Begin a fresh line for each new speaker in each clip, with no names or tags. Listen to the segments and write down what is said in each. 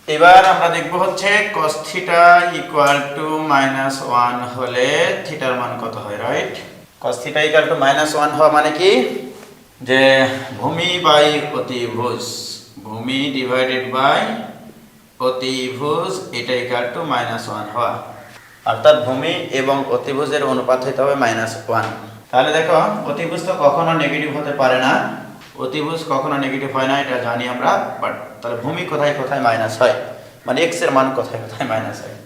এবার আমরা দেখব হচ্ছে cos থিটা ইকুয়াল টু -1 হলে থিটার মান কত হয়, right? cos theta equal to -1 হওয়া মানে কি, যে ভূমি বাই অতিভুজ, ভূমি ডিভাইডেড বাই অতিভুজ, এটা ইকুয়াল টু -1 হওয়া, অর্থাৎ ভূমি এবং অতিভুজের অনুপাত হতে হবে -1। তাহলে দেখো অতিভুজ তো কখনো নেগেটিভ হতে পারে না, অতিভুজ কখনো নেগেটিভ হয় না, এটা জানি আমরা। বাট তাহলে ভূমি কোথায় কোথায় মাইনাস হয়, মানে এক্স এর মান কোথায় কোথায় মাইনাস হয়।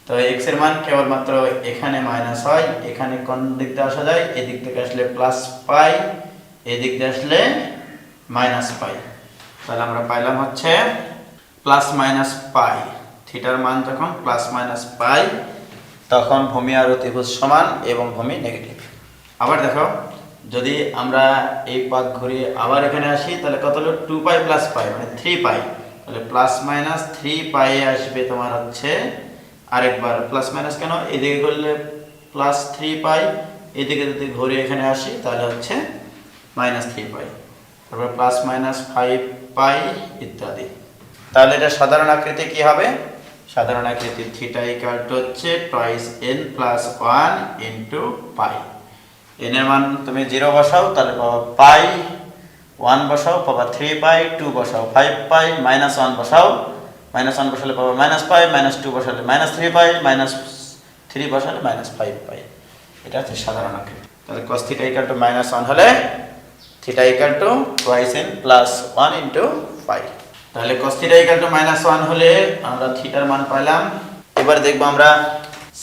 তো এক্স এর মান কেবলমাত্র এখানে মাইনাস হয়, এখানে কোন দিক দিয়ে আসা যায়, এদিক থেকে আসলে প্লাস পাই, এদিক দিয়ে আসলে মাইনাস পাই। তাহলে আমরা পাইলাম হচ্ছে প্লাস মাইনাস পাই। থিটার মান যখন প্লাস মাইনাস পাই তখন ভূমি আর অতিভুজ সমান এবং ভূমি নেগেটিভ। আবার দেখো যদি আমরা এই পথ ঘুরিয়ে আবার এখানে আসি তাহলে কত হলো 2 পাই প্লাস পাই মানে 3 পাই, তাহলে প্লাস মাইনাস 3 পাই আসবে তোমার হচ্ছে আরেকবার প্লাস মাইনাস, কেন এদিকে করলে প্লাস 3 পাই, এদিকে যদি ঘুরে এখানে আসি তাহলে হচ্ছে -3 পাই, তারপর প্লাস মাইনাস 5 পাই ইত্যাদি। তাহলে এটা সাধারণ আকৃতি কি হবে, সাধারণ আকৃতি থিটা ইকুয়াল টু হচ্ছে টুয়াইস n প্লাস 1 ইনটু পাই। n এর মান তুমি 0 বসাও তাহলে পাবা পাই, 1 বসাও পাবা 3 পাই, 2 বসাও 5 পাই, -1 বসাও, -1 বসালে পাবা -পাই, -2 বসালে -3 পাই, -3 বসালে -5 পাই। এটা হচ্ছে সাধারণ আকৃতি। তাহলে cos থিটা ইকুয়াল টু -1 হলে theta equal to twice n plus 1 into পাই। তাহলে cos থিটা ইকুয়াল টু -1 হলে আমরা থিটার মান পাইলাম। এবার দেখব আমরা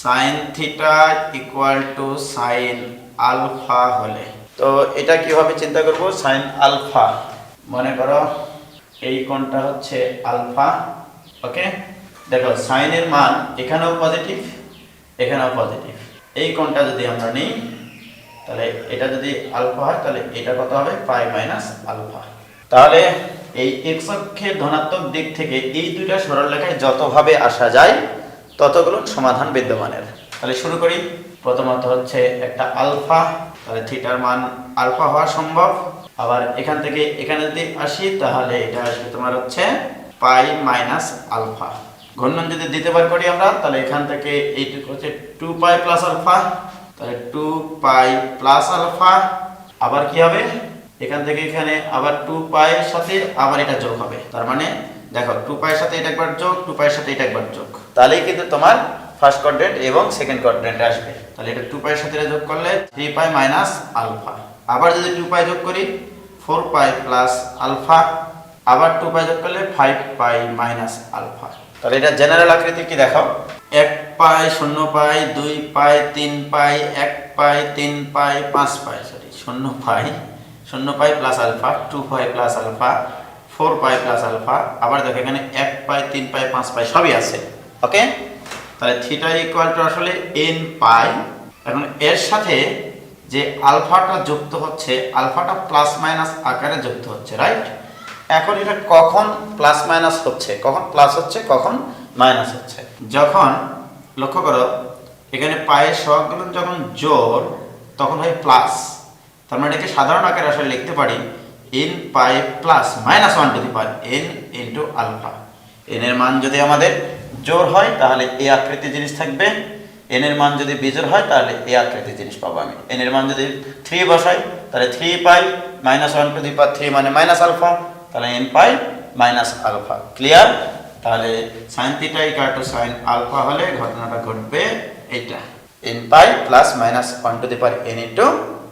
sin theta equal to sin alpha হলে, তো এটা কিভাবে চিন্তা করব। sin আলফা, মনে করো এই কোণটা হচ্ছে আলফা, ওকে। দেখো sin এর মান এখানেও পজিটিভ এখানেও পজিটিভ, এই কোণটা যদি আমরা নিই তাহলে এটা যদি আলফা হয় তাহলে এটা কত হবে পাই মাইনাস আলফা। তাহলে এই x অক্ষের ধনাত্মক দিক থেকে এই দুইটা সরলরেখায় যতভাবে আসা যায় ততগুলো সমাধান বিদ্যমানের। তাহলে শুরু করি। প্রথমত হচ্ছে একটা আলফা, তাহলে থিটার মান আলফা হওয়া সম্ভব। আবার এখান থেকে এখানে যদি আসি তাহলে এটা আসবে তোমার হচ্ছে পাই মাইনাস আলফা। ঘূর্ণন যদি দিতে পার করি আমরা তাহলে এখান থেকে এইটুকু হচ্ছে 2 পাই প্লাস আলফা, তাহলে 2 পাই প্লাস আলফা। আবার কি হবে, এখান থেকে এখানে আবার 2 পাই এর সাথে আবার এটা যোগ হবে, তার মানে দেখো 2 পাই এর সাথে এটা একবার যোগ, 2 পাই এর সাথে এটা একবার যোগ, তাহলেই কিন্তু তোমার ফার্স্ট কোয়াড্রেন্ট এবং সেকেন্ড কোয়াড্রেন্টে আসবে। তাহলে এটা 2 পাই এর সাথে এটা যোগ করলে 3 পাই মাইনাস আলফা। আবার যদি 2 পাই যোগ করি 4 পাই প্লাস আলফা, আবার 2 পাই যোগ করলে 5 পাই মাইনাস আলফা। তাহলে এটা জেনারেল আকৃতি কি দেখাও, 1 pi 0 pi 2 pi 3 pi 1 pi 3 pi 5 pi, sorry 0 pi 0 pi plus alpha, 2 pi plus alpha, 4 pi plus alpha. আবার দেখো এখানে 1 পাই 3 পাই 5 পাই সবই আছে, ওকে। তাহলে থিটা ইকুয়াল টু আসলে n পাই। এখন এর সাথে যে আলফাটা যুক্ত হচ্ছে, আলফাটা প্লাস মাইনাস আকারে যুক্ত হচ্ছে, রাইট। এখন এটা কখন প্লাস মাইনাস হচ্ছে, কখন প্লাস হচ্ছে কখন মাইনাস হচ্ছে, যখন লক্ষ্য করো এখানে পায়ের সহগগুলো যখন জোর তখন হয় প্লাস, তার মানে এটাকে সাধারণ আকারে আসলে লিখতে পারি n pi plus -1 to the power n into alpha. n এর মান যদি আমাদের জোর হয় তাহলে এই আকৃতির জিনিস থাকবে, n এর মান যদি বিজোড় হয় তাহলে এই আকৃতির জিনিস পাবো আমি। n এর মান যদি 3 বসাই তাহলে 3 পাই -1 টু দি পাওয়ার 3 মানে মাইনাস আলফা, তাহলে n pi minus alpha. Clear? তাহলে sin theta equal to sin alpha হলে ঘটনাটা ঘটবে এইটা, n pi plus -1 to the power n into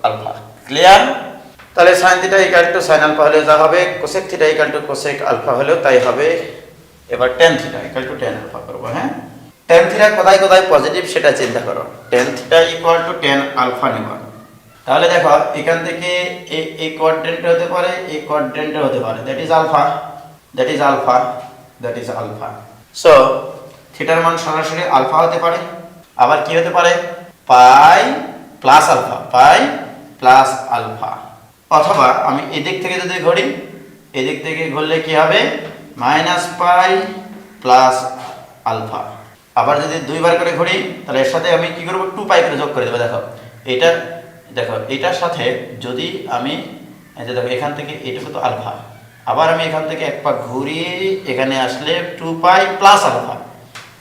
alpha. Clear? তাহলে sin theta equal to sin alpha হলে যা হবে, cosec theta equal to cosec alpha হলেও তাই হবে। এবার tan theta equal to tan alpha করব। হ্যাঁ, tan থিটা কোথায় কোথায় পজিটিভ সেটা চিন্তা করো। tan theta equal to tan alpha নিব। তাহলে দেখো এখান থেকে এই কোয়াড্রেন্টে হতে পারে, এই কোয়াড্রেন্টে হতে পারে, that is alpha, that is alpha, that is alpha. So থিটার মান সরাসরি আলফা হতে পারে, আবার কি হতে পারে pi plus alpha, pi plus alpha. অথবা আমি এদিক থেকে যদি ঘুরি, এদিক থেকে ঘুরলে কি হবে মাইনাস পাই প্লাস আলফা। আবার যদি দুইবার করে ঘুরি তাহলে এর সাথে আমি কি করব 2 পাই করে যোগ করে দেব। দেখো এটা, দেখো এটার সাথে যদি আমি এই যে দেখো এখান থেকে এইটুকু তো আলফা, আবার আমি এখান থেকে এক পাক ঘুরিয়ে এখানে আসলে 2 pi plus alpha,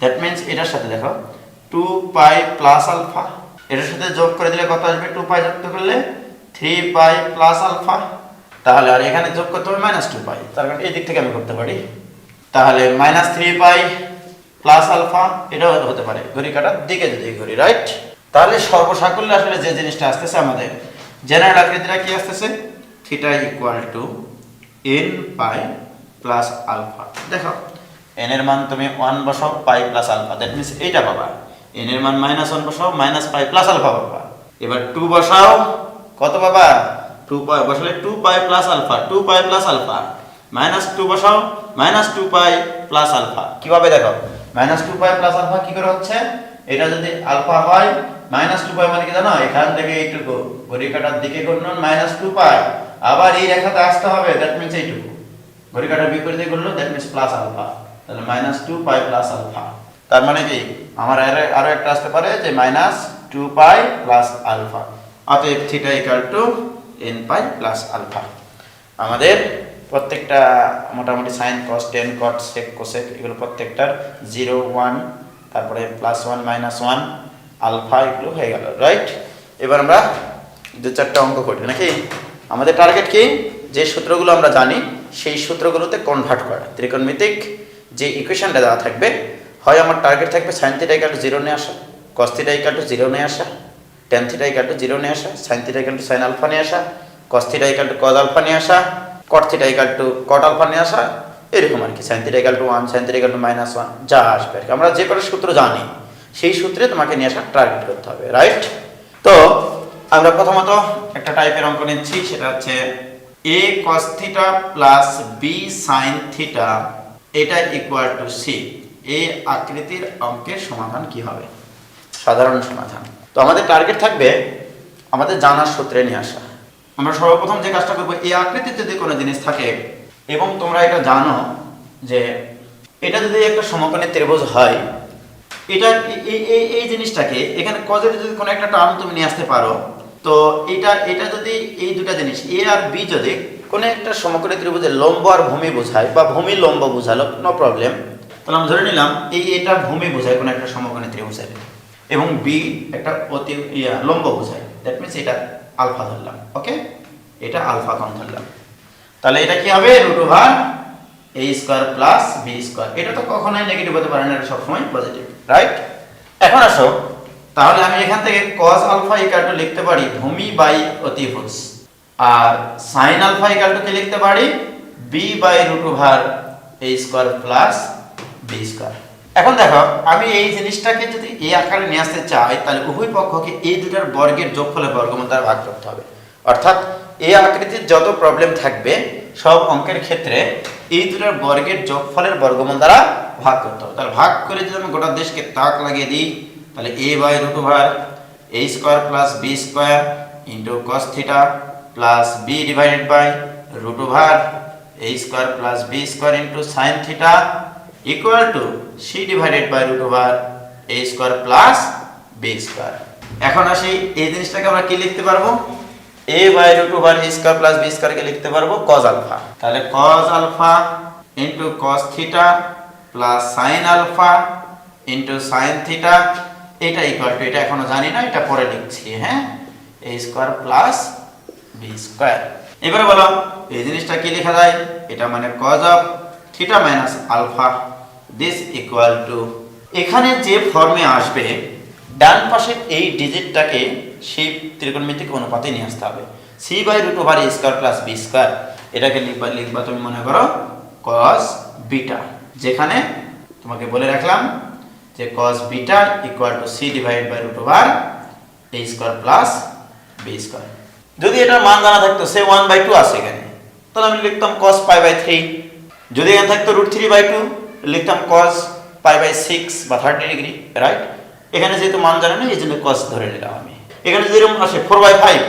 that means এটার সাথে দেখো 2 পাই প্লাস আলফা, এটার সাথে যোগ করে দিলে কত আসবে? 2 পাই যুক্ত করলে 3 পাই প্লাস আলফা। তাহলে আর এখানে যোগ করতে হবে -2 পাই, তার কারণ এই দিক থেকে আমি করতে পারি। তাহলে -3 পাই প্লাস আলফা এটাও হতে পারে ঘড়ি কাটার দিকে যদি ঘড়ি, রাইট? তাহলে সর্বসাকল্যে আসলে যে জিনিসটা আসতেছে আমাদের জেনারেল আকৃতিটা কি আসতেছে? Theta equal to n pi plus alpha. দেখো n এর মান তুমি 1 বসাও, pi plus alpha, that means এইটা পাবা। n এর মান -1 বসাও, মাইনাস পাই প্লাস আলফা পাবা। এবার 2 বসাও, কত পাবা? 2 পাই বসালে 2 pi plus alpha, 2 pi plus alpha. -2 বসাও, -2 পাই প্লাস আলফা। কিভাবে দেখো? -2 পাই প্লাস আলফা কি করে হচ্ছে? এটা যদি আলফা হয় -2 পাই মানে কি জানো? এখান থেকে এইটুকু ঘড়ি কাটার দিকে গুণন -2 পাই, আবার এই রেখাতে আসতে হবে, দ্যাট মিন্স এইটুকু ঘড়ি কাটার বিপরীতে গুণলো, দ্যাট মিন্স প্লাস আলফা। তাহলে -2 পাই প্লাস আলফা, তার মানে কি আমার আরো একটা আসতে পারে যে -2 পাই প্লাস আলফা। অতএব theta equal to n pi plus alpha. আমাদের প্রত্যেকটা মোটামুটি sine cos tan cot sec cosec এগুলো প্রত্যেকটার 0 1 তারপরে +1 -1 আলফা এগুলো হয়ে গেল, রাইট? এবার আমরা 2-4টা অঙ্ক করি নাকি? আমাদের টার্গেট কি? যে সূত্রগুলো আমরা জানি সেই সূত্রগুলোতে কনভার্ট করা। ত্রিকোণমিতিক যে ইকুয়েশনটা দেওয়া থাকবে, হয় আমার টার্গেট থাকবে sin θ = 0 নিয়ে আসা, cos θ = 0 নিয়ে আসা, tan θ = 0 নিয়ে আসা, sin θ = sin আলফা নিয়ে আসা, cos θ = cos আলফা নিয়ে আসা, cot θ = cot আলফা নিয়ে আসা, এরকম আর কি। sin θ = 1, sin θ = -1 যা আসবে আর কি। আমরা যে কটা সূত্র জানি সেই সূত্রে তোমাকে নিয়ে আসা টার্গেট করতে হবে, রাইট? তো আমরা প্রথমত একটা টাইপের অঙ্ক নিচ্ছি, সেটা হচ্ছে a cos θ plus b sin θ এটা ইকুয়াল টু c। এই আকৃতির অঙ্কের সমাধান কি হবে? সাধারণ সমাধান। তো আমাদের টার্গেট থাকবে আমাদের জানার সূত্রে নিয়ে আসা। আমরা সর্বপ্রথম যে কাজটা করবো, এই আকৃতির যদি কোনো জিনিস থাকে এবং তোমরা এটা জানো যে এটা যদি একটা সমকোণী ত্রিভুজ হয়, এটা এই জিনিসটাকে এখানে কজের যদি কোনো একটা টার্ম তুমি নিয়ে আসতে পারো, তো এটা যদি এই দুটো জিনিস a আর b যদি কোনো একটা সমকোণী ত্রিভুজের লম্ব আর ভূমি বোঝায় বা ভূমি লম্ব বোঝালো, নো প্রবলেম। তাহলে আমরা ধরে নিলাম এটা ভূমি বোঝায় কোনো একটা সমকোণী ত্রিভুজের এবং b একটা লম্ব বোঝায়, দ্যাট মিনস এটা আলফা ধরলাম, ওকে? এটা আলফা কোণ ধরলাম। তাহলে এটা কি হবে? √a² plus b²। এটা তো কখনোই নেগেটিভ হতে পারে না, এটা সবসময় পজিটিভ, রাইট? এখন আসো, তাহলে আমি এখান থেকে cos আলফা = লিখতে পারি ভূমি বাই অতিভুজ, আর sin আলফা = কি লিখতে পারি? b/√a² plus b²। এখন দেখো, আমি এই জিনিসটাকে যদি এই আকারে নিয়ে আসতে চাই, তাহলে উভয় পক্ষকে এই দুটার বর্গের যোগফলের বর্গমূল দ্বারা ভাগ করতে হবে। অর্থাৎ এই আকৃতির যত প্রবলেম থাকবে সব অঙ্কের ক্ষেত্রে এই দুটার বর্গের যোগফলের বর্গমূল দ্বারা ভাগ করতে হবে। তাহলে ভাগ করে যদি আমি গোটা দেশকে তাক লাগিয়ে দিই, তাহলে a/√a² plus b² into cos θ plus b divided by √a² plus b² into sin θ equal to c divided by √a² plus b²। এখন আসি, এই জিনিসটাকে আমরা কি লিখতে পারবো? a/√a² প্লাস b² কে লিখতে পারবো cos আলফা। তাহলে cos alpha into cos θ plus sin alpha into sin θ, এটা ইকুয়াল টু, এটা এখনো জানি না, এটা পরে লিখছি, হ্যাঁ, a² প্লাস b²। এবারে বলো এই জিনিসটা কি লেখা যায়? এটা মানে cos of θ minus alpha, this equal to, এখানে যে ফর্মে আসবে ডান পাশের এই ডিজিটটাকে সেই ত্রিকোণমিতিক অনুপাতে নিয়ে আসতে হবে, c/√a² প্লাস b²। এটাকে লিখবা তুমি মনে করো cos বিটা, যেখানে তোমাকে বলে রাখলাম যে cos beta equal to c divided by √a² plus b²। যদি এটার মান জানা থাকতো, সে 1/2 আছে এখানে, তাহলে আমি লিখতাম cos π/3। যদি এখানে থাকতো √3/2, লিখতাম cos π/6 বা 30 ডিগ্রি, রাইট? এখানে যেহেতু মান জানা নেই, এই জন্য cos ধরে নিলাম আমি। এখানে যদি এরকম আসে 4/5,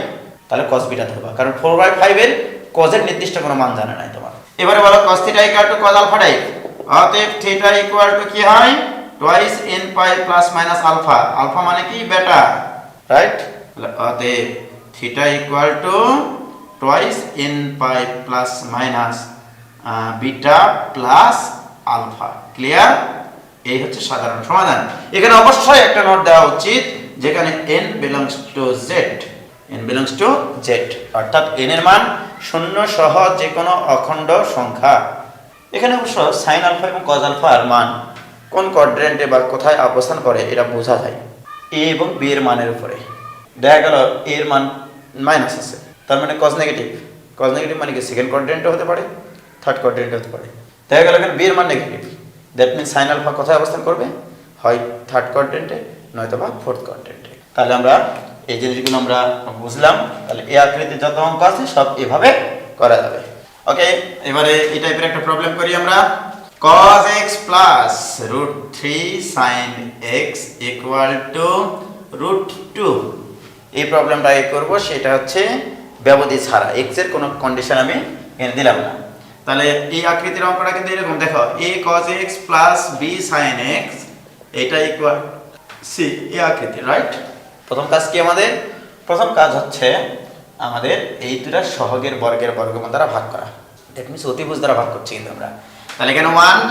তাহলে cos বিটা ধরবা, কারণ 4/5 এর cos এর নির্দিষ্ট কোনো মান জানা নাই তোমার। এবারে বলো cos θ = cos আলফা টাইপ, অতএব θ ইকুয়াল টু কি হয়? Twice n pi plus minus alpha. Alpha মানে কি? Beta, right? অতএব θ equal to twice n pi plus minus beta plus alpha. Clear? এই হচ্ছে সাধারণ সমাধান। এখানে অবশ্যই একটা নোট দেওয়া উচিত, যেখানে n belongs to z, n belongs to z, অর্থাৎ n এর মান শূন্য সহ যে কোনো অখণ্ড সংখ্যা। এখানে অবশ্য সাইন আলফা এবং কজ আলফার মান কোন কোয়াড্রেন্টে বা কোথায় অবস্থান করে এটা বোঝা যায় a এবং b এর মানের উপরে। দেখা গেল a এর মান মাইনাস আছে, তার মানে কজ নেগেটিভ। কজ নেগেটিভ মানে কি সেকেন্ড কোয়াড্রেন্টে হতে পারে, থার্ড কোয়াড্রেন্টে হতে পারে। দেখা গেল এখানে b এর মান negative, that means sine alpha কোথায় অবস্থান করবে, হয় থার্ড কোয়াড্রেন্টে নয়তো বা ফোর্থ কোয়াড্রেন্টে। তাহলে আমরা এই জিনিসগুলো আমরা বুঝলাম। তাহলে এই আকৃতির যত অঙ্ক আছে সব এভাবে করা যাবে। ওকে, এবারে এই টাইপের একটা প্রবলেম করি আমরা। cos x plus √3 sin x equal to √2। এই প্রবলেমটা করব, সেটা হচ্ছে ব্যবধি ছাড়া, x এর কোনো কন্ডিশন আমি এনে দিলাম না। তাহলে এই আকৃতির অঙ্কটা কিন্তু এরকম, দেখো a cos x plus b sin x এটা ইকুয়াল c, এই আকৃতি, রাইট? প্রথম কাজ কি আমাদের? প্রথম কাজ হচ্ছে আমাদের এই দুটা সহগের বর্গের বর্গমূল দ্বারা ভাগ করা। দ্যাট মিনস অতিভুজ দ্বারা ভাগ করছি কিন্তু আমরা। তাহলে এখানে 1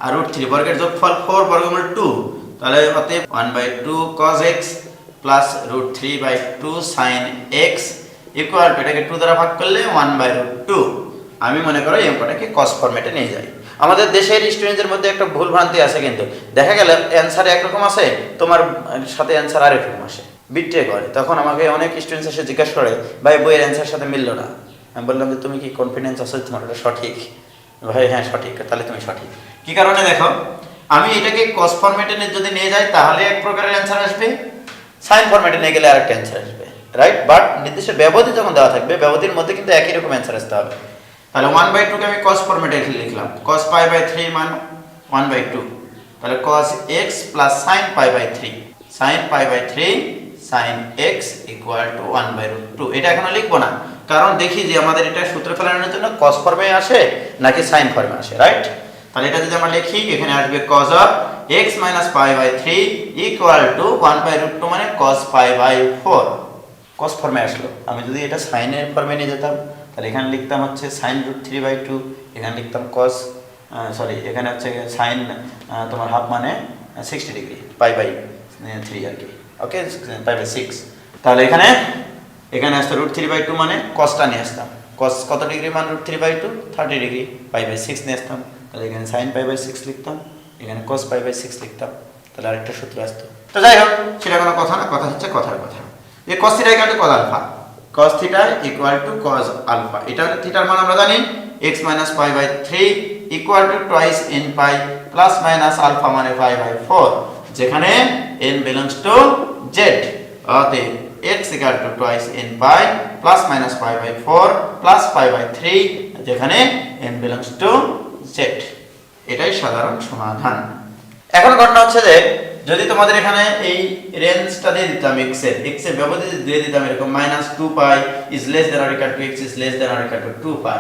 আর √3 বর্গের যোগফল 4 বর্গমূল 2, তাহলে অতএব 1/2 cos x plus √3/2 sin x equal to, এটাকে 2 দ্বারা ভাগ করলে 1/2। আমি মনে করো এই অঙ্কটাকে cos ফরম্যাটে নিয়ে যাই। আমাদের দেশের স্টুডেন্টদের মধ্যে একটা ভুল ভ্রান্তি আছে, কিন্তু দেখা গেল অ্যানসার একরকম আছে, তোমার সাথে অ্যানসার আরেক রকম আসে, বিট্রে করে। তখন আমাকে অনেক স্টুডেন্টস এসে জিজ্ঞাসা করে, ভাই বইয়ের অ্যানসার সাথে মিললো না। আমি বললাম যে তুমি কি কনফিডেন্স আছে তোমার এটা সঠিক? ভাই হ্যাঁ সঠিক, তাহলে তুমি সঠিক। কি কারণে? দেখো আমি এটাকে cos ফরম্যাটে যদি নিয়ে যাই তাহলে এক প্রকারের অ্যানসার আসবে, সাইন ফরম্যাটে নিয়ে গেলে আরেকটা অ্যানসার আসবে, রাইট? বাট নির্দিষ্ট ব্যবধি যখন দেওয়া থাকবে, ব্যবধির মধ্যে কিন্তু একই রকম অ্যানসার আসতে হবে। তাহলে 1/2 কে আমি cos ফরম্যাটে লিখলাম, cos π/3 মান 1/2, তাহলে cos x plus sin π/3, sin π/3 sin x equal to 1/2। এটা এখন লিখবো না, কারণ দেখি যে আমাদের এটা সূত্র ফেলানোর জন্য cos ফর্মে আসে নাকি sin ফর্মে আসে, রাইট? তাহলে এটা যদি আমরা লিখি, এখানে আসবে cos x - π/3 ইকুয়াল টু 1/2 মানে cos π/4। cos ফর্মে আসলো। আমি যদি এটা sin এর ফর্মে নিয়ে যেতাম, তাহলে এখানে লিখতাম হচ্ছে sin √3/2, এখানে লিখতাম cos, এখানে হচ্ছে sin তোমার হাফ মানে 60 ডিগ্রি, π/3 আর কি। ওকে, π/6। তাহলে এখানে আসতো √3/2 মানে cosটা নিয়ে আসতাম। cos কত ডিগ্রি মান √3/2? 30 ডিগ্রি। π/6 নিয়ে আসতাম, তাহলে এখানে sin π/6 লিখতাম, এখানে cos π/6 লিখতাম, তাহলে আরেকটা সূত্র আসতো। তো যাই হোক, সেটা কোনো কথা না, কথা হচ্ছে কথার কথা। এই cos θ = cos alpha, cos θ = cos alpha. এটা থিটার মান আমরা জানি x - π/3 equal to twice n π plus minus alpha মানে π/4, যেখানে n বিলংস টু z। অতএব x equal to twice n pi plus minus π/4 plus π/3, যেখানে n belongs to z। এটাই সাধারণ সমাধান। এখন ঘটনা হচ্ছে যে যদি তোমাদের এখানে এই রেঞ্জটা দিয়ে দিতাম, x এর ব্যবধি দিয়ে দিতাম এরকম -2 pi is less than or equal to x is less than or equal to 2 pi,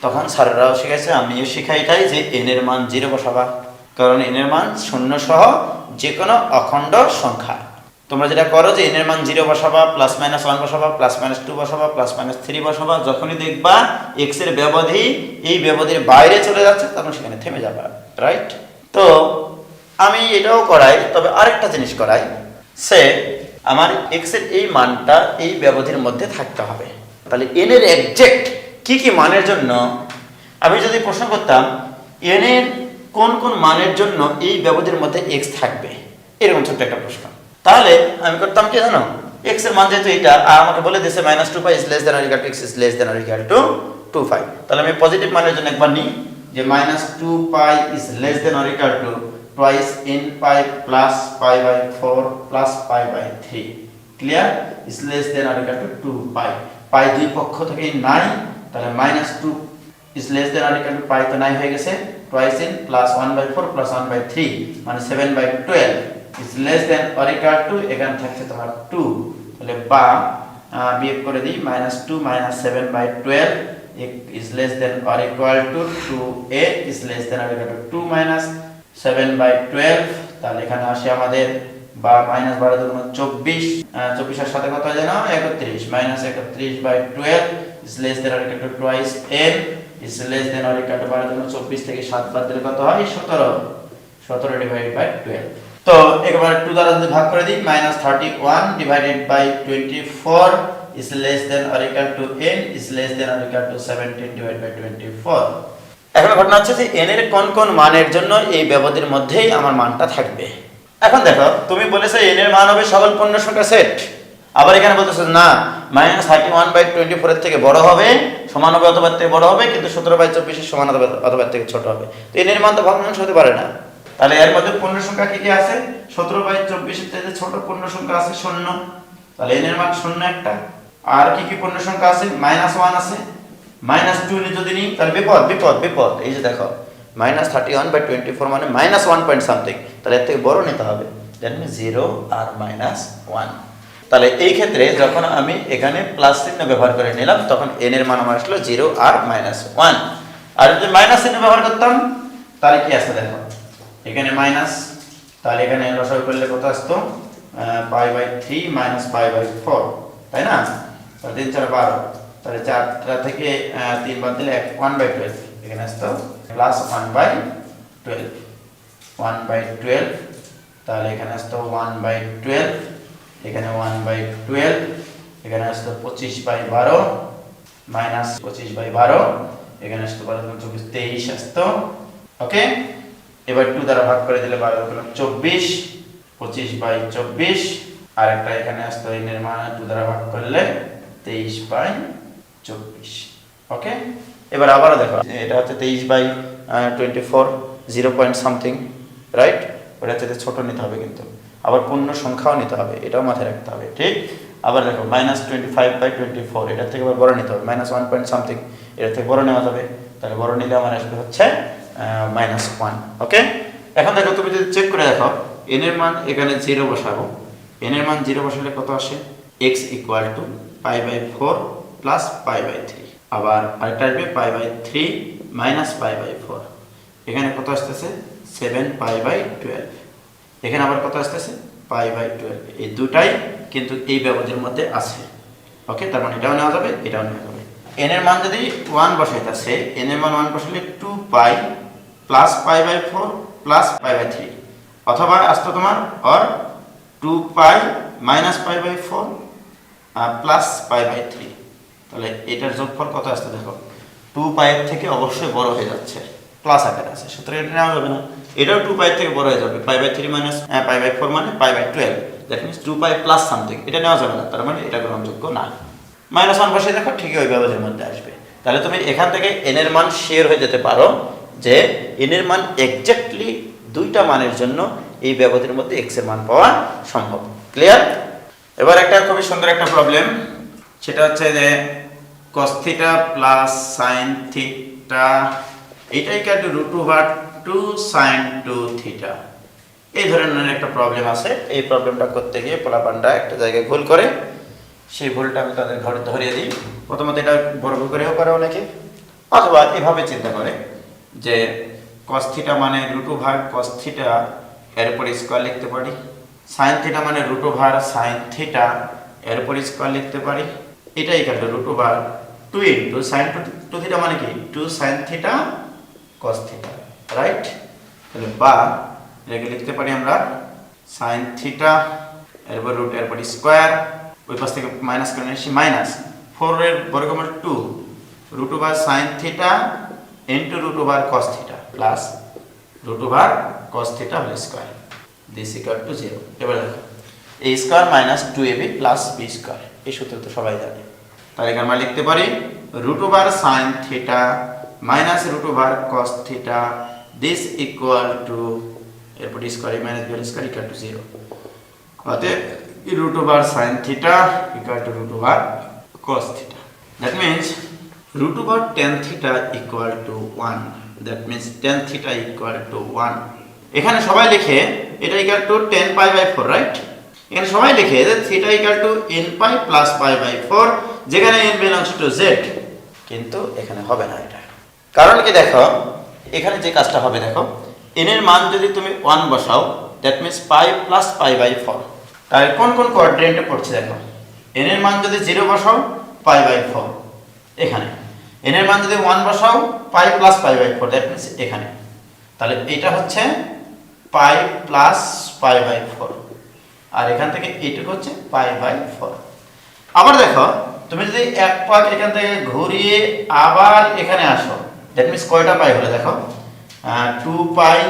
তখন স্যাররাও শিখাইছে, আমিও শিখাই এটাই যে n এর মান 0 বসাবা, কারণ n এর মান শূন্য সহ যে কোনো অখণ্ড সংখ্যা। তোমরা যেটা করো যে n এর মান 0 বসাবা, +-1 বসাবা, +-2 বসাবা, +-3 বসাবা, যখনই দেখবা x এর ব্যবধি এই ব্যবধির বাইরে চলে যাচ্ছে তখন সেখানে থেমে যাবা, রাইট? তো আমি এটাও করাই, তবে আরেকটা জিনিস করাই, সে আমার x এর এই মানটা এই ব্যবধির মধ্যে থাকতে হবে। তাহলে n এর এক্সাক্ট কি কি মানের জন্য, আমি যদি প্রশ্ন করতাম n এর কোন কোন মানের জন্য এই ব্যবধির মধ্যে x থাকবে, এরকম ছোট্ট একটা প্রশ্ন, তাহলে আমি করতাম কি জানো, x এর মান যেহেতু এটা আর আমাকে বলে দিয়েছে -2 pi is less than or equal to x is less than or equal to 2 pi, তাহলে আমি পজিটিভ মানের জন্য একবার নিই যে -2 pi is less than or equal to twice n pi plus pi/4 plus pi/3, clear? is less than or equal to 2 pi, pi দুই পক্ষ থেকে নাই, তাহলে -2 is less than or equal to pi তো নাই হয়ে গেছে, twice n plus 1/4 plus 1/3 মানে 7/12 is less than or equal to, এখানে থাকছে তোমার 2, তাহলে বা বিয়োগ করে দিই -2 - 7/12 is less than or equal to 2a is less than or equal to 2 - 7/12, তাহলে এখানে আসে আমাদের বা মাইনাস 12 × 24 এর সাথে কত হয় জানো, 31 -31/12 is less than or equal to twice n is less than or equal two বাড়ার জন্য 24 থেকে 7 বাদ দিলে কত হয় 17 17 ডিভাইডেড বাই 12 তো একবার 2 দ্বারা যদি ভাগ করে দিই -31 divided by 24 is less than or equal to n is less than or equal to 17 divided by 24 এখন ঘটনা হচ্ছে যে n এর কোন কোন মানের জন্য এই ব্যবধির মধ্যেই আমার মানটা থাকবে এখন দেখো তুমি বলেছো n এর মান হবে সকল পূর্ণ সংখ্যা সেট আবার এখানে বলতেছো না -31/24 এর থেকে বড় হবে সমান হবে অথবা এর থেকে বড় হবে কিন্তু 17/24 এর সমান হবে অথবা এর থেকে ছোট হবে তো n এর মান তো ভগ্নাংশ হতে পারে না তাহলে এর মধ্যে পূর্ণ সংখ্যা কি কি আছে 17/24 এর থেকে ছোট পূর্ণ সংখ্যা আছে 0 তাহলে n এর মান 0 একটা আর কি কি পূর্ণ সংখ্যা আছে -1 আছে -2 যদি নিই তাহলে বিপদ এই যে দেখো -31/24 মানে -1 পয়েন্ট সামথিং তাহলে এর থেকে বড় নিতে হবে দ্যাট মিন্স 0 আর -1 তাহলে এই ক্ষেত্রে যখন আমি এখানে প্লাস চিহ্ন ব্যবহার করে নিলাম তখন n এর মান আমার আসলো 0 আর -1 আর যদি মাইনাস চিহ্ন ব্যবহার করতাম তাহলে কি আসবে দেখো এখানে মাইনাস তাহলে এখানে লসাগু করলে কত আসতো π/3 π/4 তাই না তাহলে 3 4 12 তাহলে 4টা থেকে 3 বাদ দিলে 1/12 এখানে আসতো প্লাস 1/12 1/12 তাহলে এখানে আসতো 1/12 এখানে 1/12 এখানে আসতো 25/12 মাইনাস 25/12 এখানে আসতো 23 আসতো ওকে এবার 2 দ্বারা ভাগ করে দিলে 12 হলো 24 25/24 আর একটা এখানে আসতো n এর মান 2 দ্বারা ভাগ করলে 23/24 ওকে এবার আবারো দেখো এটা হচ্ছে 23/24 0 পয়েন্ট সামথিং রাইট ওটা থেকে ছোট নিতে হবে কিন্তু আবার পূর্ণ সংখ্যাও নিতে হবে এটাও মাথায় রাখতে হবে ঠিক আবার দেখো -25/24 এটা থেকে আবার বড় নিতে হবে -1 পয়েন্ট সামথিং এটা থেকে বড় নেওয়া যাবে তাহলে বড় নিলে আমার আসবে হচ্ছে -1 ওকে এখন দেখো তুমি যদি চেক করে দেখো n এর মান এখানে 0 বসাবো n এর মান 0 বসালে কত আসে x = π/4 প্লাস π/3 আবার আরেকটা আসবে π/3 মাইনাস π/4 এখানে কত আসতেছে 7π/12 এখানে আবার কত আসতেছে π/12 এই দুটাই কিন্তু এই ব্যবধির মধ্যে আছে ওকে তার মানে এটাও নেওয়া যাবে এটাও নেওয়া যাবে n এর মান যদি 1 বসাইতাছে n এর মান 1 বসালে 2π প্লাস π/4 প্লাস π/3 অথবা আসতো তোমার অর 2π মাইনাস π/4 প্লাস π/3 তাহলে এটার যোগফল কত আসছে দেখো 2π এর থেকে অবশ্যই বড় হয়ে যাচ্ছে প্লাস আকারে আছে সুতরাং এটা নেওয়া যাবে না এটাও 2π এর থেকে বড় হয়ে যাবে π/3 মাইনাস π/4 মানে π/12 দ্যাট মিন্স 2π প্লাস সামথিং এটা নেওয়া যাবে না তার মানে এটা গ্রহণযোগ্য না -1 বসে দেখো ঠিকই ওই ব্যবধানের মধ্যে আসবে তাহলে তুমি এখান থেকে n এর মান শেয়ার হয়ে যেতে পারো যে n এর মান এক্স্যাক্টলি দুইটা মানের জন্য এই ব্যবধানের মধ্যে x এর মান পাওয়া সম্ভব ক্লিয়ার এবার একটা খুবই সুন্দর একটা প্রবলেম সেটা হচ্ছে যে cos θ প্লাস sin θ এটা √2 sin 2θ এই ধরনের একটা প্রবলেম আছে এই প্রবলেমটা করতে গিয়ে পোলাপানটা একটা জায়গায় ভুল করে সেই ভুলটা আমি তাদের ঘরে ধরিয়ে দিই প্রথমত এটা বর্গ করেও করে অনেকে অথবা এভাবে চিন্তা করে যে cos θ মানে √2 cos θ এর উপর স্কয়ার লিখতে পারি sin θ মানে √2 sin θ এর উপর স্কয়ার লিখতে পারি এটাই কাটলো √2 sin 2θ মানে কি 2 sin θ cos θ রাইট তাহলে বা এটাকে লিখতে পারি আমরা sin θ এর উপর √ এর উপর স্কয়ার ওই পাশ থেকে মাইনাস করে নিচ্ছি মাইনাস 4 এর বর্গমূল 2 √2 sin θ into √2 cos θ plus √2 cos θ whole square this equal to 0 এবার দেখো a square minus 2ab plus b square এই সূত্র তো সবাই জানে তাহলে এখানে আমরা লিখতে পারি √2 sin θ minus √2 cos θ this equal to এরপর square minus b square equal to 0 অতএব √2 sin θ equal to √2 cos θ that means √2 tan θ equal to 1 that means tan θ equal to 1 এখানে সবাই লিখে এটা equal to tan π/4 রাইট এখানে সবাই লিখে যে θ equal to nπ plus π/4 যেখানে n belongs to z কিন্তু এখানে হবে না এটা কারণ কি দেখো এখানে যে কাজটা হবে দেখো n এর মান যদি তুমি 1 বসাও that means π plus π/4 তাহলে কোন কোন কোঅর্ডিনেটে পড়ছে দেখো n এর মান যদি 0 বসাও π/4 এখানে n এর মান যদি 1 বসাও pi plus pi by 4 that means এখানে, তাহলে এটা হচ্ছে পাই প্লাস পাই বাই 4 আর এখান থেকে এইটুকু হচ্ছে পাই বাই 4। আবার দেখো তুমি যদি এক পাক এখান থেকে ঘুরিয়ে আবার এখানে আসো দ্যাট মিন্স কয়টা পাই হলো দেখো 2 পাই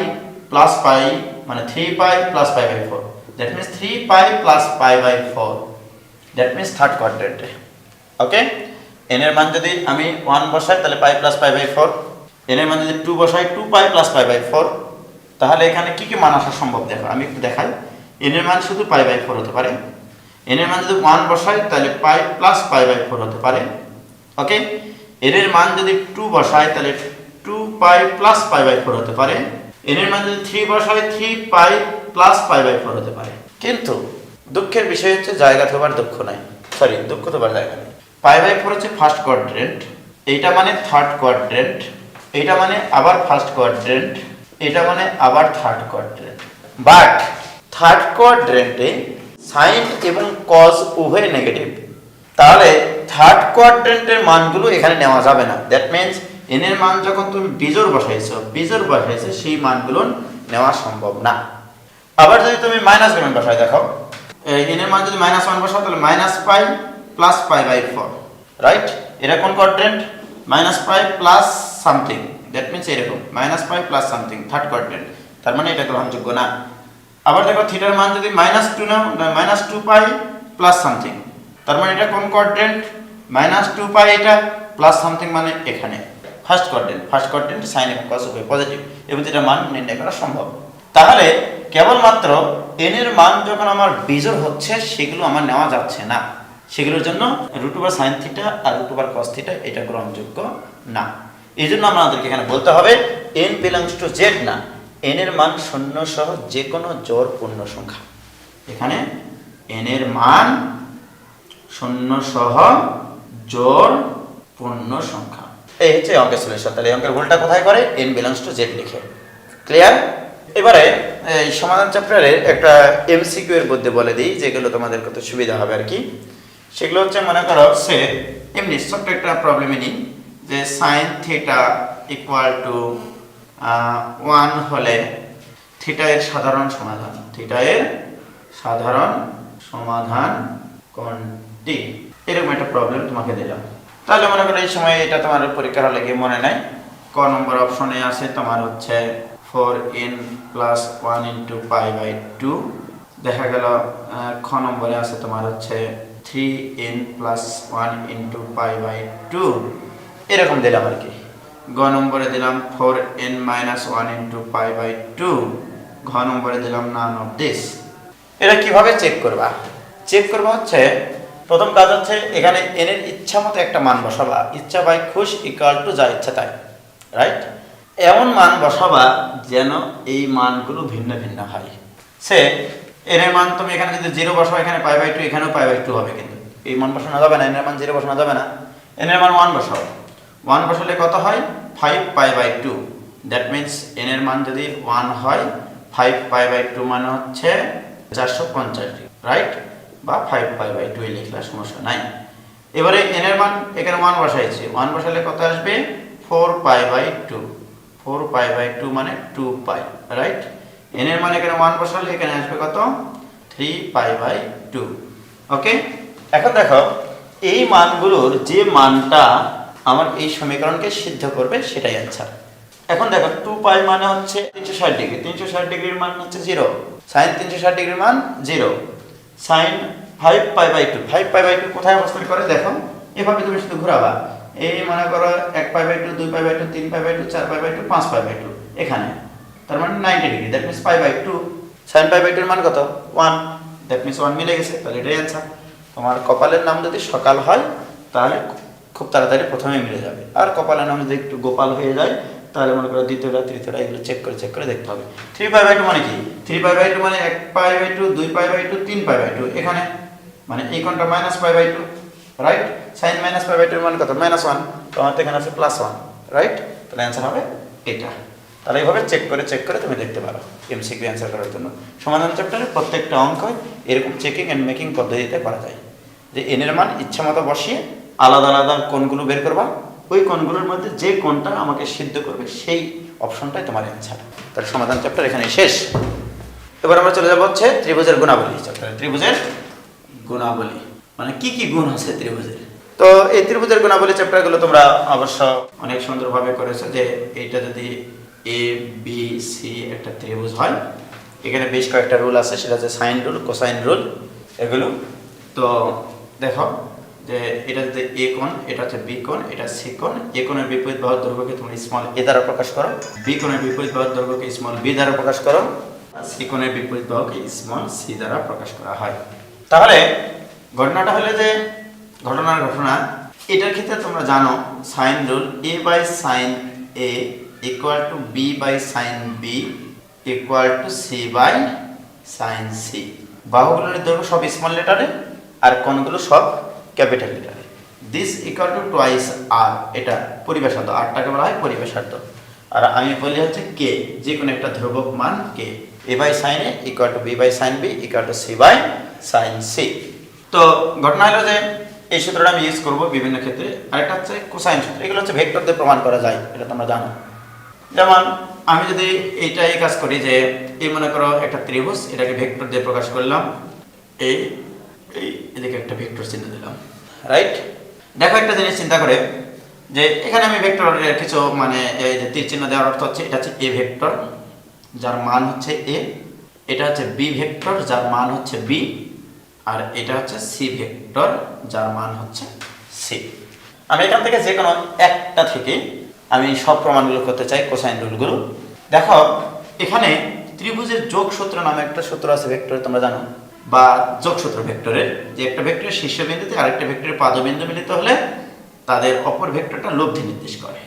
প্লাস পাই মানে 3 pi plus pi by 4 that means 3 pi plus pi by 4 that means third কোয়াড্রেন্টে। ওকে, n এর মান যদি আমি 1 বসাই তাহলে pi plus pi by 4, n এর মান যদি 2 বসাই 2 পাই প্লাস পাই বাই 4, তাহলে এখানে কি কি মান আসা সম্ভব দেখো আমি একটু দেখাই। n এর মান শুধু পাই বাই 4 হতে পারে, n এর মান যদি 1 বসাই তাহলে পাই প্লাস পাই বাই 4 হতে পারে। ওকে, n এর মান যদি 2 বসাই তাহলে 2 পাই প্লাস পাই বাই 4 হতে পারে, n এর মান যদি 3 বসাই 3 পাই প্লাস পাই বাই 4 হতে পারে। কিন্তু দুঃখের বিষয় হচ্ছে জায়গা থবার দুঃখ নাই, সরি দুঃখ থবার জায়গা নেই। পাই বাই 4 হচ্ছে ফার্স্ট কোয়াড্রেন্ট, এইটা মানে থার্ড কোয়াড্রেন্ট, এইটা মানে আবার ফার্স্ট কোয়াড্রেন্ট, এটা মানে আবার থার্ড কোয়াড্রেন্ট। বাট থার্ড কোয়াড্রেন্টে সাইন এবং কজ উভয় নেগেটিভ, তাহলে থার্ড কোয়াড্রেন্টের মানগুলো এখানে নেওয়া যাবে না। দ্যাট মিন্স n এর মান যখন তুমি বিজোড় বসাইছো সেই মানগুলো নেওয়া সম্ভব না। আবার যদি তুমি মাইনাস মান বসাই দেখো, n এর মান যদি -1 বসাও তাহলে minus pi plus pi by 4, right? এটা কোন quadrant? Minus pi plus something, that means এরকম minus pi plus something third quadrant, তার মানে এটা গ্রহণযোগ্য না। আবার দেখো থিটার মান যদি -2 নাও -2 পাই প্লাস সামথিং, তার মানে এটা কোন কোয়াড্রেন্ট? -2 পাই এটা প্লাস সামথিং মানে এখানে ফার্স্ট কোয়াড্রেন্ট সাইন এবং কস উভয় পজিটিভ এবং যেটা মান নির্ণয় করা সম্ভব। তাহলে কেবলমাত্র n এর মান যখন আমার বিজোড় হচ্ছে সেগুলো আমার নেওয়া যাচ্ছে না, সেগুলোর জন্য √sin θ আর √cos θ এটা গ্রহণযোগ্য না। এই জন্য আমাদেরকে এখানে বলতে হবে n বিলংস টু z না, n এর মান 0 সহ যে কোনো জোড় পূর্ণ সংখ্যা। এখানে n এর মান 0 সহ জোড় পূর্ণ সংখ্যা। এই হচ্ছে অঙ্কের সলিউশন। তাহলে অঙ্কের ভুলটা কোথায় করে? n বিলংস টু z লিখে। ক্লিয়ার? এবারে এই সমাধান চ্যাপ্টারের একটা এমসিকিউ এর মধ্যে বলে দিই যেগুলো তোমাদের কত সুবিধা হবে আর কি। সেগুলো হচ্ছে মনে করো সে এমনি ছোট্ট একটা প্রবলেমে নিই যে sin θ ইকুয়াল টু 1 হলে থিটা এর সাধারণ সমাধান কোনটি? এরকম একটা প্রবলেম তোমাকে দিলাম। তাহলে মনে করো এই সময় এটা তোমার পরীক্ষার হলে কি মনে নাই, ক নম্বর অপশনে আছে তোমার হচ্ছে 4n + 1 × π/2, দেখা গেল খ নম্বরে আছে তোমার হচ্ছে 3n + 1 × π/2, এরকম দিলাম আর কি। গ নম্বরে দিলাম 4n - 1 × π/2, ঘ নম্বরে দিলাম none of this। এটা কিভাবে চেক করবা? চেক করবা হচ্ছে প্রথম কাজ হচ্ছে এখানে n এর ইচ্ছা মতো একটা মান বসাবা, ইচ্ছা বাই খুশ ইকুয়াল টু যা ইচ্ছা তাই, রাইট? এমন মান বসাবা যেন এই মানগুলো ভিন্ন ভিন্ন হয়। সে n এর মান তুমি এখানে যদি 0 বসাও এখানে π/2 এখানেও π/2 হবে, কিন্তু এই মান বসানো যাবে না, n এর মান 0 বসানো যাবে না। n এর মান 1 বসাও, 1 বসালে কত হয়? 5π/2, দ্যাট মিন্স n এর মান যদি 1 হয় 5π/2 মানে হচ্ছে 450 ডিগ্রি, রাইট? বা 5π/2 লিখলে সমস্যা নাই। এবারে n এর মান এখানে 1 বসাইছি, 1 বসালে কত আসবে? 4π/2, 4π/2 মানে 2π, রাইট? n এর মান এখানে 1 বসালে এখানে আসবে কত? 3π/2। ওকে, এখন দেখো এই মানগুলোর যে মানটা আমার এই সমীকরণকে সিদ্ধ করবে সেটাই आंसर। এখন দেখো 2π মানে হচ্ছে 360 ডিগ্রি, 360 ডিগ্রির মান হচ্ছে 0, sin 360 ডিগ্রির মান 0, sin 5π/2, 5π/2 কোথায় অবস্থান করে দেখো, এভাবে তুমি শুধু ঘোরাবা, এই মনে করো 1π/2, 2π/2, 3π/2, 4π/2, 5π/2 এখানে, তার মানে 90 ডিগ্রি, দ্যাট মিন্স π/2। sin π/2 এর মান কত? 1, দ্যাট মিন্স 1 মিলে গেছে, তাহলে এটাই आंसर। তোমার কপালের নাম যদি সকাল হয় তাহলে খুব তাড়াতাড়ি প্রথমে মিলে যাবে, আর কপালের নাম যদি একটু গোপাল হয়ে যায় তাহলে মনে করো দ্বিতীয়টা তৃতীয়টা এগুলো চেক করে দেখতে হবে। 3π/2 মানে কি? 3π/2 মানে 1π/2, 2π/2, 3π/2 এখানে, মানে এই কোণটা -π/2, রাইট? sin -π/2 এর মান কত? -1, তোমার এখানে আছে +1, রাইট? তাহলে आंसर হবে এটা। তাহলে এইভাবে চেক করে তুমি দেখতে পারো এমসিকিউ आंसर করার জন্য। সমাধান চ্যাপ্টারের প্রত্যেকটা অঙ্ক এরকম চেকিং এন্ড মেকিং পদ্ধতিতে করা যায়, যে n এর মান ইচ্ছামতো বসিয়ে আলাদা আলাদা কোণগুলো বের করবা, ওই কোণগুলোর মধ্যে যে কোণটা আমাকে সিদ্ধ করবে সেই অপশনটাই তোমার অ্যান্সার। তাহলে সমাধান চ্যাপ্টার এখানে শেষ। এবার আমরা চলে যাবো হচ্ছে ত্রিভুজের গুণাবলী চ্যাপ্টারে। ত্রিভুজের গুণাবলী মানে কি কি গুণ আছে ত্রিভুজের। তো এই ত্রিভুজের গুণাবলী চ্যাপ্টারগুলো তোমরা অবশ্য অনেক সুন্দরভাবে করেছো, যে এইটা যদি এ বি সি একটা ত্রিভুজ হয়, এখানে বেশ কয়েকটা রুল আছে, সেটা হচ্ছে সাইন রুল, কোসাইন রুল, এগুলো। তো দেখো যে এটা যদি এ কোণ, এটা হচ্ছে বি কোণ, এটা সি কোণ। এ কোণের বিপরীত বাহুর দৈর্ঘ্যকে তুমি স্মল এ দ্বারা প্রকাশ করো, বি কোণের বিপরীত বাহুর দৈর্ঘ্যকে স্মল বি দ্বারা প্রকাশ করো, আর সি কোণের বিপরীত বাহুকে স্মল সি দ্বারা প্রকাশ করা হয়। তাহলে ঘটনাটা হলো যে ঘটনা এটার ক্ষেত্রে তোমরা জানো sine rule, A by sine A equal to B by sine B equal to C by sine c. বাহুগুলোর দৈর্ঘ্য সব স্মল লেটারে আর কোণগুলো সব ক্যাপিটাল লেটারে। This equal to twice R, এটা পরিবেশার্ধ, আরটাকে বলা হয় পরিবেশার্ধ। আর আমি বলি হচ্ছে কে, যে কোনো একটা ধ্রুবক মান কে। A by sine A equal to B by sine B equal to C by sine c. তো ঘটনা হলো যে এই সূত্রটা আমি ইউজ করবো বিভিন্ন ক্ষেত্রে। আরেকটা হচ্ছে কোসাইন সূত্র, এগুলো হচ্ছে ভেক্টর দিয়ে প্রমাণ করা যায়, এটা তোমরা জানো। যেমন আমি যদি এইটা এই কাজ করি যে এই মনে করো একটা ত্রিভুজ, এটাকে ভেক্টর দিয়ে প্রকাশ করলাম, এই এদিকে একটা ভেক্টর চিহ্ন দিলাম, রাইট। দেখো একটা জিনিস চিন্তা করে যে এখানে আমি ভেক্টরের কিছু মানে এই যে তীর চিহ্ন দেওয়ার অর্থ হচ্ছে এটা হচ্ছে এ ভেক্টর যার মান হচ্ছে এ, এটা হচ্ছে বি ভেক্টর যার মান হচ্ছে বি, আর এটা হচ্ছে সি ভেক্টর যার মান হচ্ছে সি। আমি এখান থেকে যে কোনো একটা থেকে আমি সব প্রমাণগুলো করতে চাই, কোসাইন রুলগুলো। দেখো এখানে ত্রিভুজের যোগ সূত্র নামে একটা সূত্র আছে ভেক্টরে, তোমরা জানো, বা যোগসূত্র ভেক্টরের, যে একটা ভেক্টরের শীর্ষবিন্দুতে আরেকটা ভেক্টরের পাদবিন্দু মিলিত হলে তাদের অপর ভেক্টরটা লব্ধি নির্দেশ করে।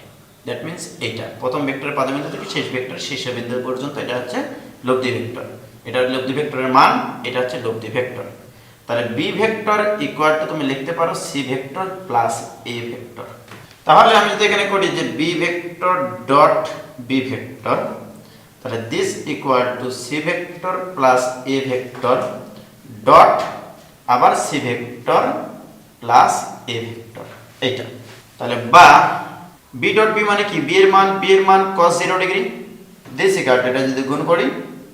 দ্যাট মিনস এইটা প্রথম ভেক্টরের পাদবিন্দু থেকে শেষ ভেক্টরের শীর্ষবিন্দু পর্যন্ত এটা হচ্ছে লব্ধি ভেক্টর। এটা লব্ধি ভেক্টরের মান, এটা হচ্ছে লব্ধি ভেক্টর। তাহলে বি ভেক্টর ইকুয়াল টু তুমি লিখতে পারো c vector plus a vector. তাহলে আমি যদি এখানে করি যে b vector dot b vector, তাহলে this equal to c vector plus a vector dot আবার c vector plus a vector, এইটা। তাহলে বা বি ডট বি মানে কি, বি এর মান cos 0 degree, this equal to এটা যদি গুণ করি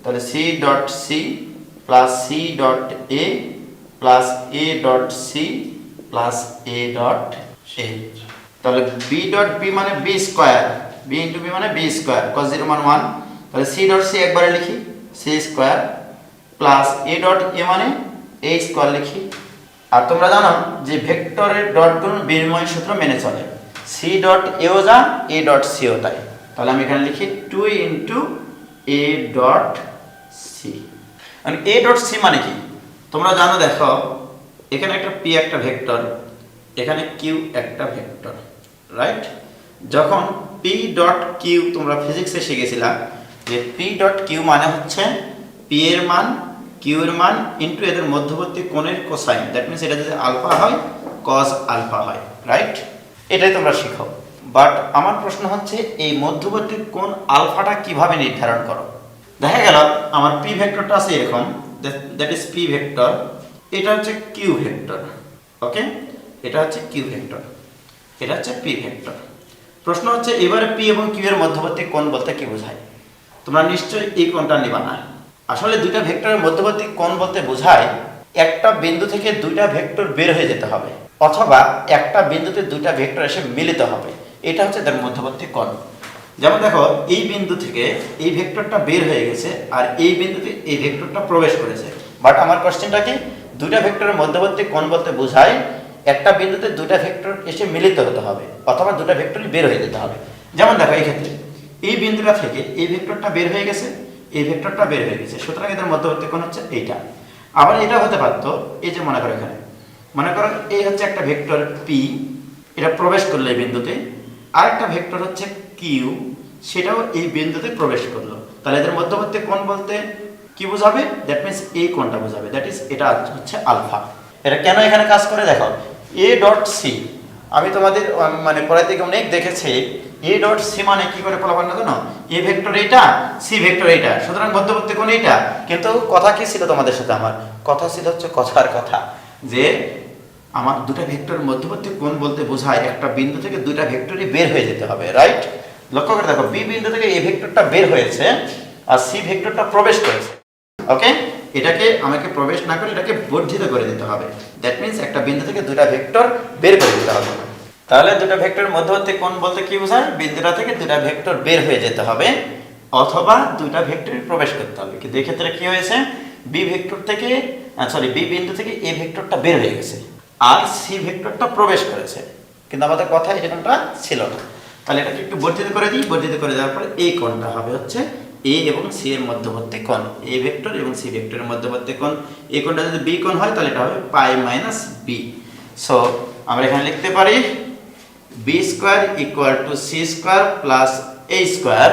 তাহলে C dot C plus C dot A plus A dot C plus A dot A. তাহলে বি ডট বি মানে B square, B into B মানে বি স্কয়ার, cos 0 মান 1, তাহলে সি ডট সি একবারে লিখি C square plus A dot A মানে A square লিখি। আর তোমরা জানো যে ভেক্টরের ডটগুলো বিনিময় সূত্র মেনে চলে, সি ডট এও যা এ ডট সিও তাই। তাহলে আমি এখানে লিখি 2 ইন্টু এ ডট সি। মানে এ ডট সি মানে কি তোমরা জানো, দেখো এখানে একটা পি একটা ভেক্টর, এখানে কিউ একটা ভেক্টর, রাইট। যখন পি ডট কিউ তোমরা ফিজিক্সে শিখেছিলা যে পি ডট কিউ মানে হচ্ছে পি এর মান কিউ এর মান ইন্টু এদের মধ্যবর্তী কোণের কোসাইন। দ্যাট মিনস এটা যদি আলফা হয় কস আলফা হয়, রাইট। এটাই তোমরা শিখো। বাট আমার প্রশ্ন হচ্ছে এই মধ্যবর্তী কোণ আলফাটা কিভাবে নির্ধারণ করো। দেখা গেল আমার পি ভেক্টরটা আছে এরকম, দ্যাট ইজ পি ভেক্টর, এটা হচ্ছে কিউ ভেক্টর, ওকে, এটা হচ্ছে কিউ ভেক্টর, এটা হচ্ছে পি ভেক্টর। প্রশ্ন হচ্ছে এবারে পি এবং কিউ এর মধ্যবর্তী কোণ বলতে কি বোঝায়। তোমরা নিশ্চয়ই এই কোণটা নিবা না। আসলে দুইটা ভেক্টরের মধ্যবর্তী কোণ বলতে বোঝায় একটা বিন্দু থেকে দুইটা ভেক্টর বের হয়ে যেতে হবে, অথবা একটা বিন্দুতে দুইটা ভেক্টর এসে মিলিত হবে, এটা হচ্ছে তার মধ্যবর্তী কোণ। যেমন দেখো এই বিন্দু থেকে এই ভেক্টরটা বের হয়ে গেছে আর এই বিন্দুতে এই ভেক্টরটা প্রবেশ করেছে। বাট আমার কোশ্চেনটা কি, দুইটা ভেক্টরের মধ্যবর্তী কোণ বলতে বোঝায় একটা বিন্দুতে দুইটা ভেক্টর এসে মিলিত হতে হবে, অথবা দুইটা ভেক্টরই বের হয়ে যেতে হবে। যেমন দেখো এই ক্ষেত্রে এই বিন্দুটা থেকে এই ভেক্টরটা বের হয়ে গেছে, এই ভেক্টরটা বের হয়ে গেছে, সুতরাং এদের মধ্যবর্তী কোণ হচ্ছে এইটা। আবার এটা হতে পারতো এই যে মনে করো এখানে মনে করো এই হচ্ছে একটা ভেক্টর পি, এটা প্রবেশ করলো এই বিন্দুতে, আরেকটা ভেক্টর হচ্ছে কিউ, সেটাও এই বিন্দুতে প্রবেশ করলো। তাহলে এদের মধ্যবর্তী কোণ বলতে কি বোঝাবে, দ্যাট মিনস এই কোণটা বোঝাবে, দ্যাট ইজ এটা হচ্ছে আলফা। এটা কেন এখানে কাজ করে দেখো, এ ডট সি আমি তোমাদের মানে পড়াতে গিয়ে অনেক দেখেছি, এ ডট সি মানে কি করে ফলাফল না জানো, এ ভেক্টর এইটা সি ভেক্টর এইটা, সুতরাং মধ্যবর্তী কোণ এইটা। কিন্তু কথা কি ছিল তোমাদের সাথে আমার, কথা ছিল হচ্ছে কথার কথা, যে আমার দুটো ভেক্টরের মধ্যবর্তী কোণ বলতে বোঝায় একটা বিন্দু থেকে দুইটা ভেক্টরই বের হয়ে যেতে হবে, রাইট? লক্ষ্য করে দেখো, বি বিন্দু থেকে এই ভেক্টরটা বের হয়েছে আর সি ভেক্টরটা প্রবেশ করেছে। ওকে, এটাকে আমাকে প্রবেশ না করে এটাকে বর্ধিত করে দিতে হবে। দ্যাট মিন্স একটা বিন্দু থেকে দুইটা ভেক্টর বের করে দিতে হবে। তাহলে দুটো ভেক্টরের মধ্যবর্তী কোণ বলতে কি বোঝায়? বিন্দুটা থেকে দুটা ভেক্টর বের হয়ে যেতে হবে অথবা দুইটা ভেক্টরে প্রবেশ করতে হবে। কিন্তু এক্ষেত্রে কি হয়েছে, বি ভেক্টর থেকে বি বিন্দু থেকে এ ভেক্টরটা বের হয়ে গেছে আর সি ভেক্টরটা প্রবেশ করেছে, কিন্তু আমাদের কথা এরকমটা ছিল না। তাহলে এটাকে একটু বর্ধিত করে দিই। বর্ধিত করে দেওয়ার পরে এই কোণটা হবে হচ্ছে এ এবং সি এর মধ্যবর্তী কোণ, এ ভেক্টর এবং সি ভেক্টরের মধ্যবর্তী কোণ। এই কোণটা যদি বি কোণ হয় তাহলে এটা হবে পাই মাইনাস বি। সো আমরা এখানে লিখতে পারি B square equal to C square plus A square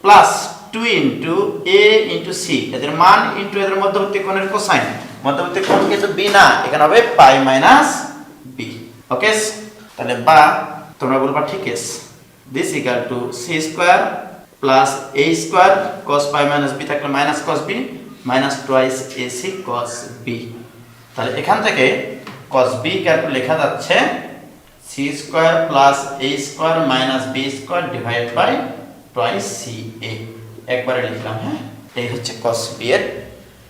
plus 2 into A into C, এদের মান ইন্টু এদের মধ্যবর্তী কোণের কোসাইন। মধ্যবর্তী কোণ কিন্তু বি না, এখানে হবে পাই মাইনাস বি। ওকে, তাহলে বা তোমরা বলবা ঠিক আছে, this equal to C square plus A square cos pi minus b থাকলে minus cos b minus twice a c cos b. তাহলে এখান থেকে কস বি ক্যালকুলেট লেখা যাচ্ছে c square plus A square minus b square divide by twice c a. একবারে লিখলাম। হ্যাঁ, এই হচ্ছে কস বি এর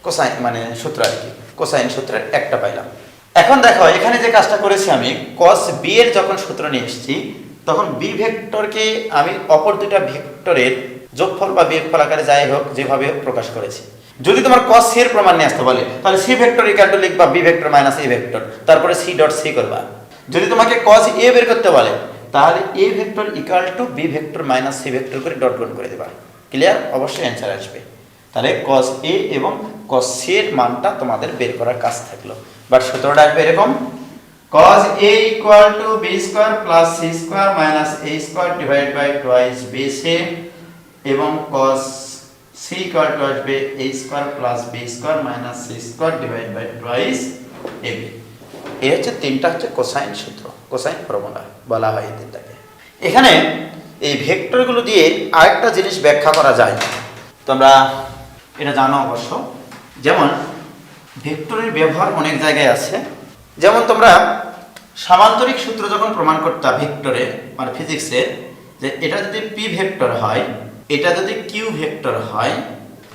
কোসাইন মানে সূত্র আর কি, কোসাইন সূত্রের একটা পাইলাম। এখন দেখো এখানে যে কাজটা করেছি আমি, কস বি এর যখন সূত্র নিয়ে এসেছি তখন বি ভেক্টরকে আমি অপর দুটা ভেক্টরের যোগফল বা বিয়োগফল আকারে যাই হোক যেভাবে হোক প্রকাশ করেছি। যদি তোমার কস সি এর প্রমাণ নিয়ে আসতে বলে তাহলে সি ভেক্টর ইকুয়াল টু লিখবা B vector minus A vector, তারপরে সি ডট সি করবা। যদি তোমাকে কস এ বের করতে বলে তাহলে A vector equal to B vector minus C vector করে ডট গুণ করে দেবা। ক্লিয়ার? অবশ্যই অ্যান্সার আসবে। তাহলে কস এ এবং কস সি এর মানটা তোমাদের বের করার কাজ থাকলো। বাট সূত্রটা আসবে এরকম, cos a equal to b square plus c square minus a square divided by twice bc এবং cos c equal to আসবে a square plus b square minus c square divided by twice ab। এই হচ্ছে তিনটা হচ্ছে cosine সূত্র, cosine formula বলা হয় এই তিনটাকে। এখানে এই ভেক্টরগুলো দিয়ে আরেকটা জিনিস ব্যাখ্যা করা যায়, তোমরা এটা জানো অবশ্য। যেমন ভেক্টরের ব্যবহার অনেক জায়গায় আছে। যেমন তোমরা সামান্তরিক সূত্র যখন প্রমাণ করতে ভেক্টরে মানে ফিজিক্সে, যে এটা যদি পি ভেক্টর হয় এটা যদি কিউ ভেক্টর হয়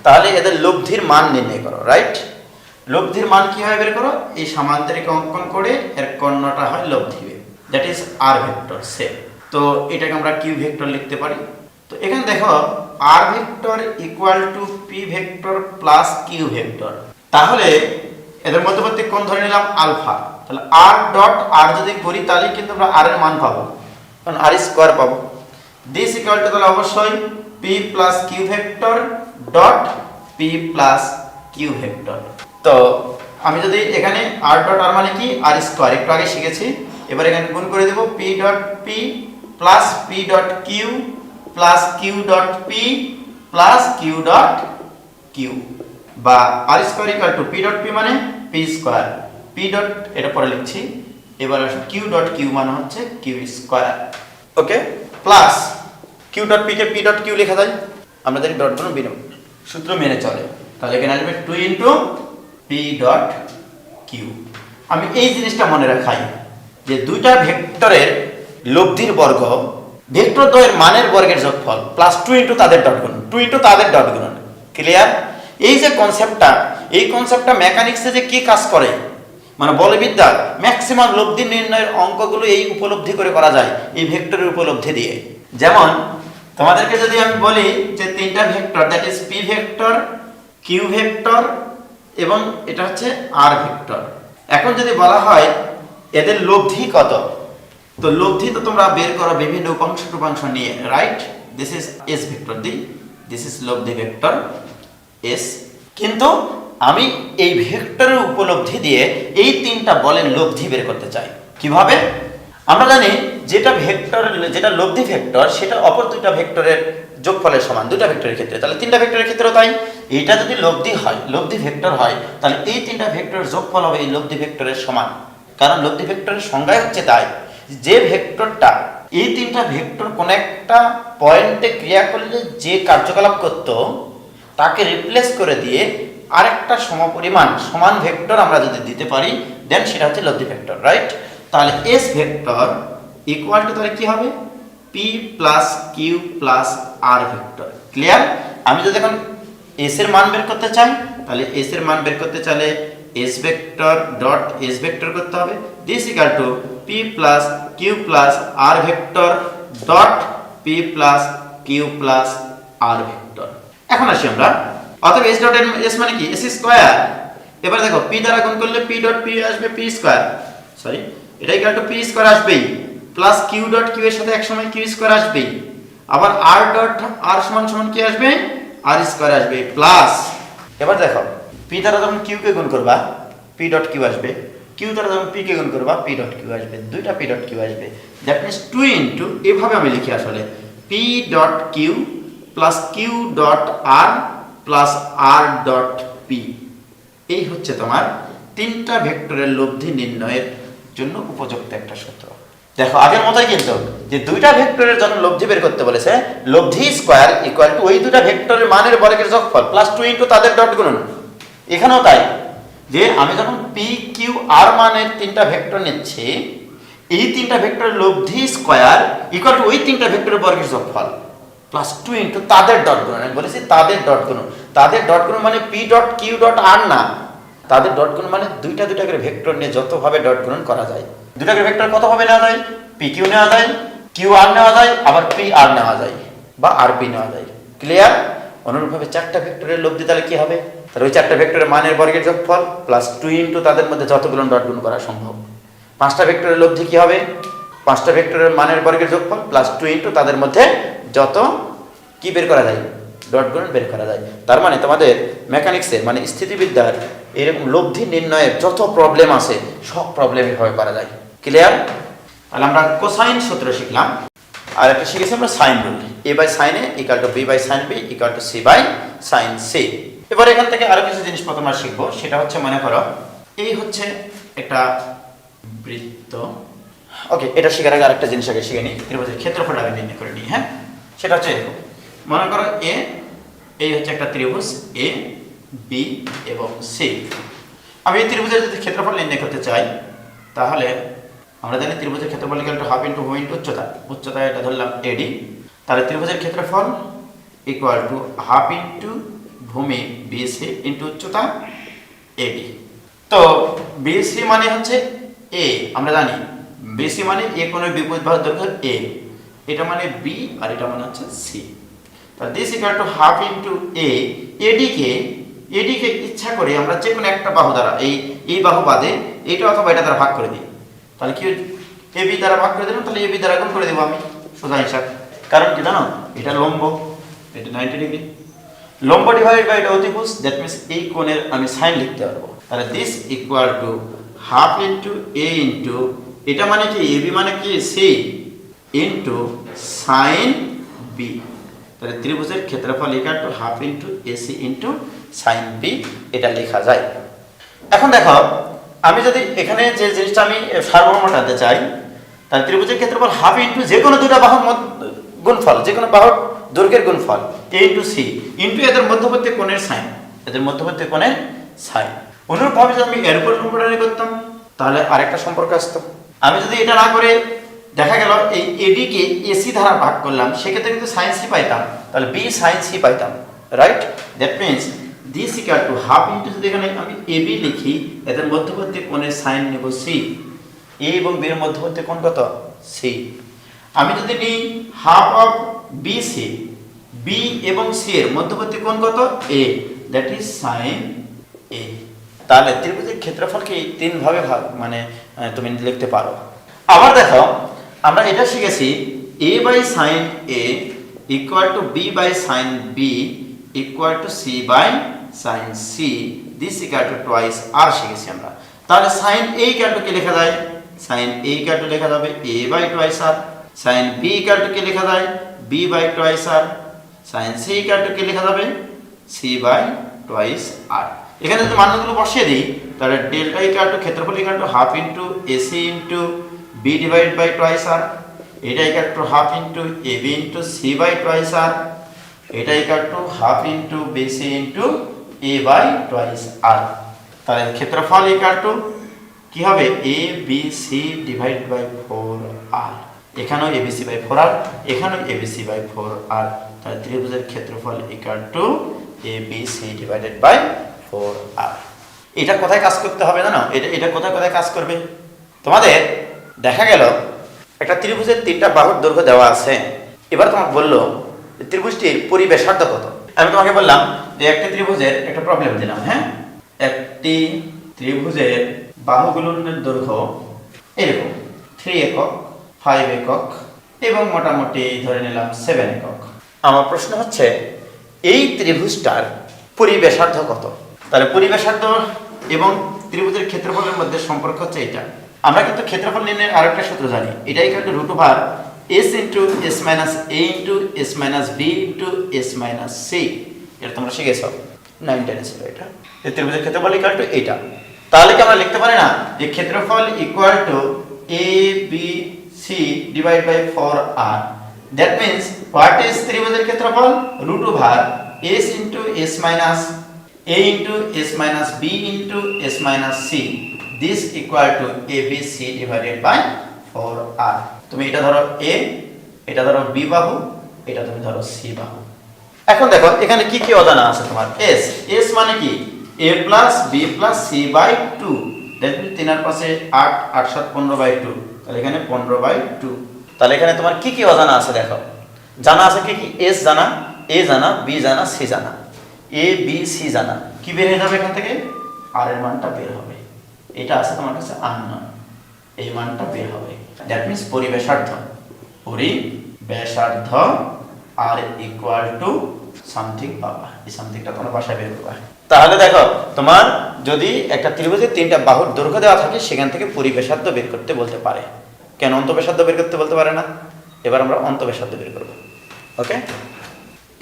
তাহলে এদের লব্ধির মান নির্ণয় করো, রাইট? লব্ধির মান কিভাবে বের করো? এই সামান্তরিক অঙ্কন করে এর কর্ণটা হয় লব্ধি, দ্যাট ইজ আর ভেক্টর সে। তো এটাকে আমরা কিউ ভেক্টর লিখতে পারি। তো এখানে দেখো R vector equal to p vector plus Q vector, তাহলে এদের মধ্যবর্তী কোণ ধরে নিলাম আলফা। তাহলে আর ডট আর যদি করি তাহলে কিন্তু আমরা আর এর মান পাবো, কারণ আর স্কোয়ার পাবো। দিস ইকুয়াল টু তাহলে অবশ্যই P plus Q vector dot P plus Q vector. তো আমি যদি এখানে আর ডট আর মানে কি আর স্কোয়ার, একটু আগে শিখেছি। এবার এখানে গুণ করে দেব p dot P plus p dot q plus q dot P plus q dot q, বা R square equal to p dot p মানে পি স্কোয়ার, পি ডট এটা পরে লিখছি। এবার কিউ ডট কিউ মানে হচ্ছে q square. Okay, plus q dot p কে p dot q লেখা যায়, আমরা জানি ডট গুণ বিন সূত্র মেনে চলে। তাহলে এখানে আসবে 2 ইন্টু পি ডট কিউ। আমি এই জিনিসটা মনে রাখাই যে দুইটা ভেক্টরের লব্ধির বর্গ ভেক্টর দ্বয়ের মানের বর্গের যোগফল প্লাস 2 ইন্টু তাদের ডট গুণ, 2 ইন্টু তাদের ডট গুণ। ক্লিয়ার? এই যে কনসেপ্টটা, এই কনসেপ্টটা মেকানিক্সে যে কি কাজ করে মানে বলবিদ্যার ম্যাক্সিমাম লব্ধি নির্ণয়ের অঙ্কগুলো এই উপলব্ধি করে করা যায় এই ভেক্টরের উপলব্ধি দিয়ে। যেমন তোমাদেরকে যদি আমি বলি যে তিনটা vector, that is P vector, Q vector এবং এটা হচ্ছে আর ভেক্টর। এখন যদি বলা হয় এদের লব্ধি কত, তো লব্ধি তো তোমরা বের করো বিভিন্ন উপাংশ টুপাংশ নিয়ে, right? This is S vector the, this is লব্ধি ভেক্টর এস। কিন্তু আমি এই ভেক্টরের উপলব্ধি দিয়ে এই তিনটা বলের লব্ধি বের করতে চাই। কিভাবে? আমরা জানি যেটা ভেক্টর, যেটা লব্ধি ভেক্টর সেটা অপর দুইটা ভেক্টরের যোগফলের সমান, দুইটা ভেক্টরের ক্ষেত্রে। তাহলে তিনটা ভেক্টরের ক্ষেত্রেও তাই। এটা যদি লব্ধি হয়, লব্ধি ভেক্টর হয়, তাহলে এই তিনটা ভেক্টরের যোগফল হবে এই লব্ধি ভেক্টরের সমান। কারণ লব্ধি ভেক্টরের সংজ্ঞা হচ্ছে তাই, যে ভেক্টরটা এই তিনটা ভেক্টর কোন একটা পয়েন্টে ক্রিয়া করলে যে কার্যকলাপ করত তাকে রিপ্লেস করে দিয়ে আরেকটা সমপরিমাণ সমান ভেক্টর আমরা যদি দিতে পারি, দেন সেটা হচ্ছে লব্ধি ভেক্টর, রাইট? তাহলে এস ভেক্টর ইকুয়াল টু তাহলে কি হবে P plus Q plus R vector. Clear? আমি যদি এখন এস এর মান বের করতে চাই তাহলে এস এর মান বের করতে চাইলে S vector dot S vector করতে হবে, this equal to P plus Q plus R vector dot P plus Q plus R vector. এখন আসি আমরা, অতএব এস ডট এস মানে কি এস স্কয়ার। এবার দেখো পি দ্বারা গুণ করলে পি ডট পি আসবে পি স্কয়ার, সরি এটা ইকুয়াল টু পি স্কয়ার আসবেই, প্লাস কিউ ডট কিউ এর সাথে একসময় কিউ স্কয়ার আসবেই, আবার আর ডট আর সমান সমান কি আসবে আর স্কয়ার আসবে, প্লাস এবার দেখো পি দ্বারা যখন কিউ কে গুণ করবা পি ডট কিউ আসবে, কিউ দ্বারা যখন পি কে গুণ করবা পি ডট কিউ আসবে, দুইটা পি ডট কিউ আসবে, দ্যাট মিন্স 2 ইনটু এভাবে আমি লিখি আসলে p dot q plus q dot R plus R dot p. এই হচ্ছে তোমার তিনটা ভেক্টরের লব্ধি নির্ণয়ের জন্য উপযুক্ত একটা সূত্র। দেখো আগের মতোই কিন্তু যে দুইটা ভেক্টরের জন্য লব্ধি বের করতে বলেছে, লব্ধি স্কয়ার ইকুয়াল টু ওই দুইটা ভেক্টরের মানের বর্গের যোগফল প্লাস 2 ইনটু তাদের ডট গুণন। এখানেও তাই, যে আমি যখন পি কিউ আর মানের তিনটা ভেক্টর নিচ্ছি, এই তিনটা ভেক্টরের লব্ধি স্কয়ার ইকুয়াল টু ওই তিনটা ভেক্টরের বর্গের যোগফল প্লাস 2 ইনটু তাদের ডট গুণন। আমি বলেছি তাদের ডট গুণন, তাদের ডট গুণন মানে পি ডট কিউ ডট আর না, তাদের ডট গুণন মানে দুইটা দুইটা করে ভেক্টর নিয়ে যতভাবে ডট গুণন করা যায়। দুইটা করে ভেক্টর কতভাবে নেওয়া যায়, পি কিউ নেওয়া যায়, কিউ আর নেওয়া যায়, আবার পি আর নেওয়া যায় বা আর পি নেওয়া যায়। ক্লিয়ার? অনুরূপভাবে চারটা ভেক্টরের লব্ধি তাহলে কি হবে, তাহলে ওই চারটা ভেক্টরের মানের বর্গের যোগফল প্লাস 2 ইনটু তাদের মধ্যে যতগুলো ডট গুণ করা সম্ভব। পাঁচটা ভেক্টরের লব্ধি কি হবে, পাঁচটা ভেক্টরের মানের বর্গের যোগফল প্লাস 2 ইনটু তাদের মধ্যে যত কি বের করা যায় ডট গুণ বের করা যায়। তার মানে তোমাদের মেকানিক্সের মানে স্থিতিবিদ্যার এরকম লব্ধি নির্ণয়ের যত প্রবলেম আছে সব প্রবলেম এভাবে করা যায়। ক্লিয়ার? তাহলে আমরা কোসাইন সূত্র শিখলাম, আর একটা শিখেছি আমরা sine rule, A by sine A equal to B by sine B equal to C by sine C. এবার এখান থেকে আরো কিছু জিনিসপত্র আমরা শিখবো, সেটা হচ্ছে মনে করো এই হচ্ছে একটা বৃত্ত, ওকে এটা শেখার আগে আরেকটা জিনিস আগে শিখে নিই, ত্রিভুজের ক্ষেত্রফল আগে নির্ণয় করে নিই। হ্যাঁ, সেটা হচ্ছে এরকম, মনে করো এ এই হচ্ছে একটা ত্রিভুজ এ বি এবং সি। আমি এই ত্রিভুজের যদি ক্ষেত্রফল নির্ণয় করতে চাই তাহলে আমরা জানি ত্রিভুজের ক্ষেত্রফল ইকুয়াল টু হাফ ইনটু ভূমি ইনটু উচ্চতা, উচ্চতা এটা ধরলাম এডি, তাহলে ত্রিভুজের ক্ষেত্রফল ইকুয়াল টু হাফ ইনটু ভূমি বিসি ইনটু উচ্চতা এডি। তো বিসি মানে হচ্ছে এ, আমরা জানি বিসি মানে এ কোণের বিপরীত বাহুর দৈর্ঘ্য এ, এটা মানে বি আর এটা মানে হচ্ছে সি। তাহলে this equal to half into a, এডিকে ইচ্ছা করে আমরা যে কোনো একটা বাহু দ্বারা এই বাহু বাদে এইটা অথবা এটা দ্বারা ভাগ করে দিই, তাহলে কি এ বি দ্বারা ভাগ করে দিলাম, তাহলে এ বি দ্বারা গুণ করে দেবো আমি সোজা হিসাব। কারণ কি জানো, এটা লম্ব, এটা 90 ডিগ্রি, লম্ব ডিভাইডেড বাই এটা অতিভুজ, দ্যাট মিন্স এই কোণের আমি সাইন লিখতে পারবো। তাহলে this equal to half into A into এটা মানে কি এ বি মানে কি সি ইনটু সাইন বি। তাহলে ত্রিভুজের ক্ষেত্রফল equal to half into AC into sine B, এটা লেখা যায়। এখন দেখো আমি যদি এখানে যে জিনিসটা আমি সারমর্ম টানতে চাই, তাহলে ত্রিভুজের ক্ষেত্রফল হাফ ইনটু যে কোনো দুটো বাহুর গুণফল, যে কোনো বাহুর দৈর্ঘ্যের গুণফল এ ইনটু সি ইনটু এদের মধ্যবর্তী কোণের সাইন, এদের মধ্যবর্তী কোণের সাইন। অনুরূপভাবে যদি আমি এর উপর সম্পর্ক করতাম তাহলে আরেকটা সম্পর্ক আসতো। আমি যদি এটা না করে দেখা গেল এই এডিকে এসি দ্বারা ভাগ করলাম, সেক্ষেত্রে কিন্তু সাইন সি পাইতাম, তাহলে বি সাইন সি পাইতাম, right? That means this equal to half into যদি এখানে আমি এ বি লিখি, এদের মধ্যবর্তী কোণের সাইন নেব সি, এ এবং বি এর মধ্যবর্তী কোণ কত সি। আমি যদি নিই half of B C, B এবং সি এর মধ্যবর্তী কোণ কত A, that is sine A. তাহলে ত্রিভুজের ক্ষেত্রফলকে তিন ভাবে ভাগ মানে তুমি লিখতে পারো। আবার দেখো আমরা এটা শিখেছি a by sine A equal to B by sine B equal to C by sine c, this equal to twice R শিখেছি আমরা। তাহলে সাইন এ ইকুয়াল টু কি লেখা যায়, সাইন এ ইকুয়াল টু লেখা যাবে a by twice R, sine B equal to কি লেখা যায় b by twice R, sine C equal to কি লেখা যাবে c বাই টুয়াইস আর। এখানে যদি মানগুলো বসিয়ে দিই তাহলে ডেল্টা ইকুয়াল টু ক্ষেত্রফল equal to half into AC into b divide by twice R, এটা equal to half into a b into c by twice R, এটা equal to half into BC into a by twice R. তাহলে ক্ষেত্রফল equal to কি হবে a b c divide by 4r, এখানেও ABC by 4r, এখানেও ABC by 4r, তাহলে ত্রিভুজের ক্ষেত্রফল equal to ABC divided by 4r। এটা কোথায় কাজ করতে হবে জানো? এটা কোথায় কোথায় কাজ করবে? তোমাদের দেখা গেল একটা ত্রিভুজের 3টা বাহুর দৈর্ঘ্য দেওয়া আছে, এবার তোমাকে বললো ত্রিভুজটির পরিবেশার্ধ কত। আমি তোমাকে বললাম যে একটি ত্রিভুজের একটা প্রবলেম দিলাম, হ্যাঁ, একটি ত্রিভুজের বাহুগুলোর দৈর্ঘ্য এরকম 3 একক, 5 একক এবং মোটামুটি ধরে নিলাম 7 একক। আমার প্রশ্ন হচ্ছে এই ত্রিভুজটার পরিবেশার্ধ কত? তাহলে পরিবেশার্ধ এবং ত্রিভুজের ক্ষেত্রফলের মধ্যে সম্পর্ক হচ্ছে এটা। আমরা কিন্তু ক্ষেত্রফল নির্ণয়ের আরেকটা সূত্র জানি, এটাই কিন্তু √s into s minus a into s minus b into s minus c। এটা তোমরা শিখেছো, 9 10 ছিল এটা। ত্রিভুজের ক্ষেত্রফল ইকুয়াল টু এটা। তাহলে কি আমরা লিখতে পারি না যে ক্ষেত্রফল equal to a b c divide by 4r? That means what is ত্রিভুজের ক্ষেত্রফল? √s into s minus a into s minus b into s minus c, this equal to abc divided by 4r। তুমি এটা ধরো a, এটা ধরো b বাহু, এটা তুমি ধরো c বাহু। এখন দেখো এখানে কি কি অজানা আছে তোমার। s মানে কি a plus b plus c by 2, that means 3 আর 5 8, 8 7 15 বাই 2, তাহলে এখানে 15 বাই 2। তাহলে এখানে তোমার কি কি অজানা আছে দেখো। জানা আছে কি কি? s জানা, a জানা, b জানা, c জানা। a b c জানা, কি বের হয়ে যাবে এখান থেকে? r এর মানটা বের হবে। এটা আছে তোমার কাছে আননোন, এই মানটা বের হবে। দ্যাট মিন্স পরিবেশার্ধ r ইকুয়াল টু সামথিং পাবা। এই সামথিংটা তোমরা বাসায় বের করবা। তাহলে দেখো তোমার যদি একটা ত্রিভুজের 3টা বাহুর দৈর্ঘ্য দেওয়া থাকে সেখান থেকে পরিবেশার্ধ বের করতে বলতে পারে। কেন অন্তঃব্যাসার্ধ বের করতে বলতে পারে না? এবার আমরা অন্তঃব্যাসার্ধ বের করব। ওকে,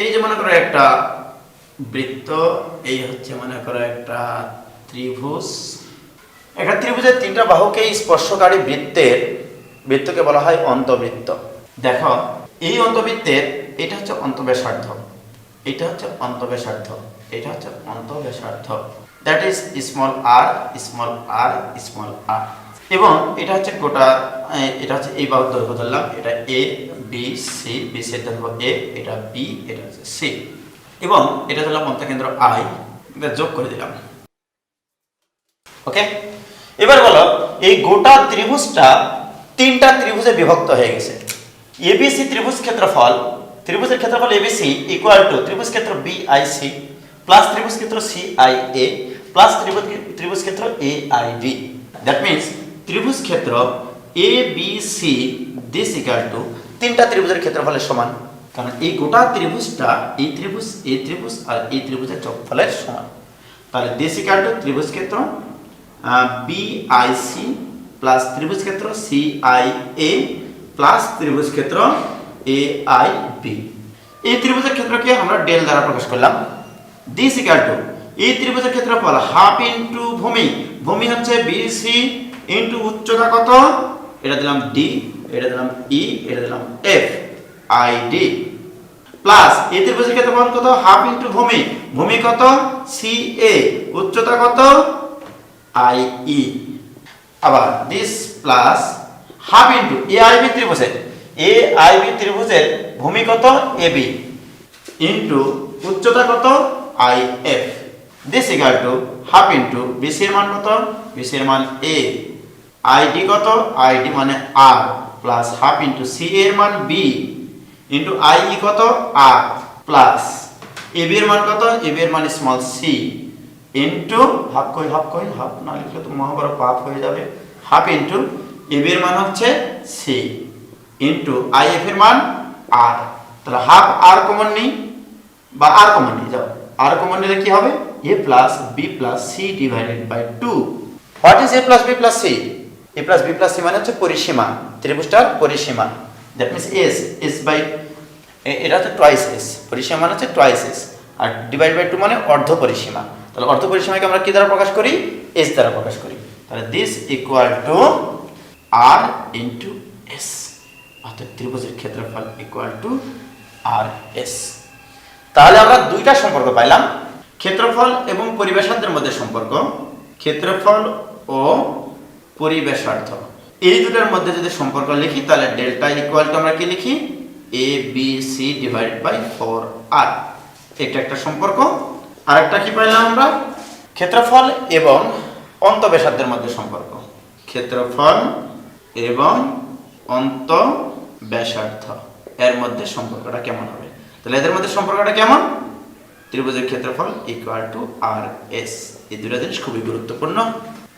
এই যে মনে করো একটা বৃত্ত, এই হচ্ছে মনে করো একটা ত্রিভুজ। একটা ত্রিভুজের 3টা বাহুকে স্পর্শকারী বৃত্তকে বলা হয় অন্তবৃত্ত। দেখো এই অন্তবৃত্তের এটা হচ্ছে অন্তঃব্যাসার্ধ, এটা হচ্ছে অন্তঃব্যাসার্ধ, এটা হচ্ছে অন্তঃব্যাসার্ধ, that is small r small r small r। এবং এটা হচ্ছে গোটা, এটা হচ্ছে এই বাহুর দৈর্ঘ্য ধরলাম, এটা a b c, b c এর দৈর্ঘ্য a, এটা b, এটা হচ্ছে c, এবং এটা ধরলাম অন্তঃকেন্দ্র I, এটা যোগ করে দিলাম। ওকে, এবার বলো এই গোটা ত্রিভুজটা 3টা ত্রিভুজে বিভক্ত হয়ে গেছে। ABC ত্রিভুজের ক্ষেত্রফল ABC ইকুয়াল টু ত্রিভুজ ক্ষেত্র BIC প্লাস ত্রিভুজ ক্ষেত্র CIA প্লাস ত্রিভুজ ক্ষেত্র AIB। দ্যাট মিন্স ত্রিভুজ ক্ষেত্র ABC দিস ইকুয়াল টু 3টা ত্রিভুজের ক্ষেত্রফলের সমান, কারণ এই গোটা ত্রিভুজটা এই ত্রিভুজ আর এই ত্রিভুজের যোগফলের সমান। তাহলে দিস ইকুয়াল টু ত্রিভুজ ক্ষেত্র BIC প্লাস ত্রিভুজ ক্ষেত্র CIA প্লাস ত্রিভুজ ক্ষেত্র AIB। এই ত্রিভুজের ক্ষেত্রকে আমরা ডেল দ্বারা প্রকাশ করলাম। দিস ইকুয়াল টু এই ত্রিভুজের ক্ষেত্রফল হাফ ইনটু ভূমি হচ্ছে BC ইনটু উচ্চতা কত, এটা দিলাম D, এটা দিলাম E, এটা দিলাম F, ID প্লাস এই ত্রিভুজের ক্ষেত্রফল কত? হাফ ইনটু ভূমি কত? CA, উচ্চতা কত? IE। আবার this plus half into AIB ত্রিভুজের ভূমি কত? AB ইনটু উচ্চতা কত? IF। This equal to half into BC এর মান কত? BC এর মান A, ID কত? ID মানে R plus half into CA এর মান B ইনটু IE কত? R প্লাস AB এর মান কত? AB এর মান স্মল c ইনটু হাফ না লিখলে তো মহাবড় পাপ হয়ে যাবে। হাফ ইনটু AB এর মান হচ্ছে c ইনটু IF এর মান R। তাহলে হাফ R কমন নেই বা R কমন নিয়ে যাও, R কমন নিলে কি হবে? A plus B plus C divided by 2। What is A plus B plus C? A plus B plus C মানে হচ্ছে পরিসীমা, ত্রিভুজটার পরিসীমা। দ্যাট মিন্স S বাই, এটা হচ্ছে টুয়াইস S, পরিসীমা মানে হচ্ছে টুয়াইস S, আর ডিভাইড বাই 2 মানে অর্ধ পরিসীমা। তাহলে অর্ধ পরিসীমাকে আমরা কি দ্বারা প্রকাশ করি? S দ্বারা প্রকাশ করি। তাহলে this equal two R into S, অর্থাৎ ত্রিভুজের ক্ষেত্রফল ইকুয়াল টু RS। তাহলে আমরা দুইটা সম্পর্ক পাইলাম, ক্ষেত্রফল এবং পরিবেশার্ধের মধ্যে সম্পর্ক, ক্ষেত্রফল ও পরিব্যাসার্ধ। এই দুটার মধ্যে যদি সম্পর্ক লিখি তাহলে ডেল্টা ইকুয়াল টু আমরা কি লিখি a b c divided by 4r। এটা একটা সম্পর্ক। আরেকটা কি পাইলাম আমরা ক্ষেত্রফল এবং অন্তঃব্যাসার্ধের মধ্যে সম্পর্ক। ক্ষেত্রফল এবং অন্তঃব্যাসার্ধ এর মধ্যে সম্পর্কটা কেমন হবে? তাহলে এদের মধ্যে সম্পর্কটা কেমন? ত্রিভুজের ক্ষেত্রফল ইকুয়াল টু আর এস। এই দুটো জিনিস খুবই গুরুত্বপূর্ণ,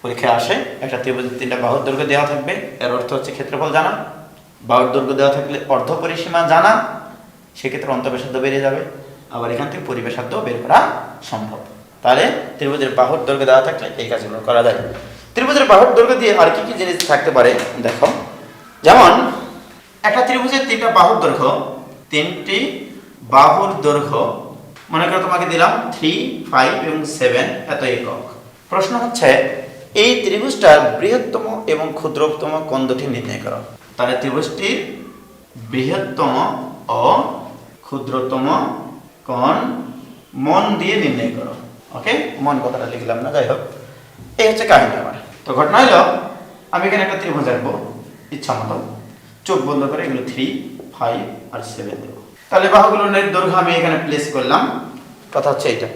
পরীক্ষায় আসে। একটা ত্রিভুজের 3টা বাহুর দৈর্ঘ্য দেওয়া থাকবে, এর অর্থ হচ্ছে ক্ষেত্রফল জানা। বাহুর দৈর্ঘ্য দেওয়া থাকলে অর্ধ পরিসীমা জানা, সেক্ষেত্রে অন্তঃব্যাসার্ধ বেড়ে যাবে। আবার এখান থেকে পরিব্যাসার্ধ বের করা সম্ভব। তাহলে ত্রিভুজের বাহুর দৈর্ঘ্য দেওয়া থাকলে এই কাজগুলো করা যায়। ত্রিভুজের বাহুর দৈর্ঘ্য দিয়ে আর কি কি জিনিস থাকতে পারে দেখো। যেমন একটা ত্রিভুজের 3টা বাহুর দৈর্ঘ্য, 3টি বাহুর দৈর্ঘ্য মনে করো তোমাকে দিলাম 3, 5 এবং 7 এত একক। প্রশ্ন হচ্ছে এই ত্রিভুজটার বৃহত্তম এবং ক্ষুদ্রতম কোণ দুটি নির্ণয় করো। তাহলে ত্রিভুজটির বৃহত্তম ও ক্ষুদ্রতম কোণ মন দিয়ে নির্ণয় করো। ওকে, মন কথাটা লিখলাম না, যাই হোক। এই হচ্ছে কাহিনী আমার। তো ঘটনা হলো আমি এখানে একটা ত্রিভুজ আঁকবো ইচ্ছা মতো, চোখ বন্ধ করে এগুলো 3, 5 আর 7 দেবো। তাহলে বাহুগুলোর দৈর্ঘ্য আমি এখানে প্লেস করলাম। কথা হচ্ছে এইটা,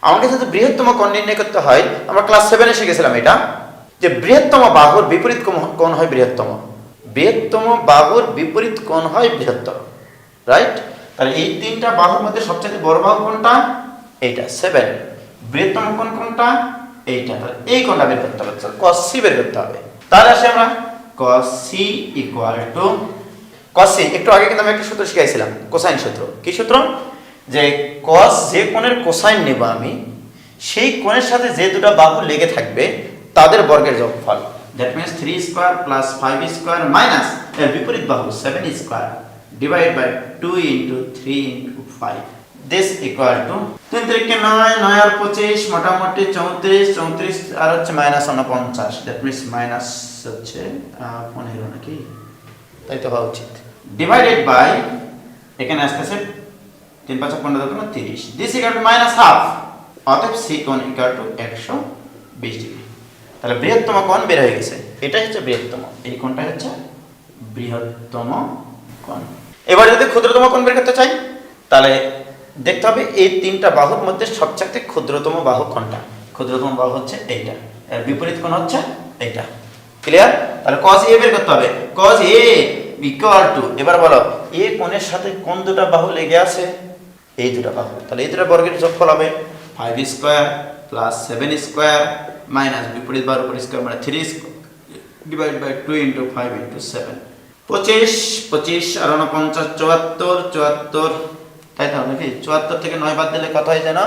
আমাকে যদি বৃহত্তম কোণ নির্ণয় করতে হয়, আমরা ক্লাস 7-এ শিখেছিলাম এটা, যে বৃহত্তম বাহুর বিপরীত কোণ হয় বৃহত্তম। বৃহত্তম বাহুর বিপরীত কোণ হয় বৃহত্তর, রাইট? তাহলে এই 3টা বাহুর মধ্যে সবচেয়ে বড় বাহু কোনটা? এইটা 7। বৃহত্তম কোণ কোনটা? এইটা। তাহলে এই কোণটা বের করতে হবে, cos c বের করতে হবে। তাহলে আসে আমরা cos c equal to cos c। একটু আগে কিন্তু আমি একটা সূত্র শিখাইছিলাম, কোসাইন সূত্র। কি সূত্র? যে cos যে কোণের কোসাইন নেব আমি, সেই কোণের সাথে যে দুটো বাহু লেগে থাকবে তাদের বর্গের যোগফল। That means 3 square plus 5 square minus এর বিপরীত বাহু 7 square divide by 2 into 3 into 5। This equal to 3 3 9, 9 আর 25 মোটামুটি 34, 34 আর হচ্ছে মাইনাস 49। দ্যাট মিন্স মাইনাস হচ্ছে 15 নাকি, তাই তো হওয়া উচিত। ডিভাইডেড বাই এখানে আসতেছে 3 5 15 30। This equal to minus half. অতএব সি কোণ ইকুয়াল টু 120 ডিগ্রি। তাহলে বৃহত্তম কোণ বের হয়ে গেছে, এটাই হচ্ছে বৃহত্তম। এই কোণটা হচ্ছে বৃহত্তম কোণ। এবার যদি ক্ষুদ্রতম কোণ বের করতে চাই, তাহলে দেখতে হবে এই 3টা বাহুর মধ্যে সবচেয়ে ক্ষুদ্রতম বাহু কোনটা। ক্ষুদ্রতম বাহু হচ্ছে এইটা, এর বিপরীত কোণ হচ্ছে এইটা। ক্লিয়ার? তাহলে cos a বের করতে হবে। cos a ইকুয়াল টু, এবার বলো এই কোণের সাথে কোন দুটো বাহু লেগে আছে? এই দুটো বাহু। তাহলে এই দুটো বর্গের যোগফল হবে 5 স্কয়ার প্লাস 7 স্কয়ার মাইনাস বিপরীত বাহুর উপর স্কয়ার মানে 3 square divide by 2 into 5 into 7। 25 25 আর 49 74 74, তাই তো নাকি? 74 থেকে 9 বাদ দিলে কত হয় জানো?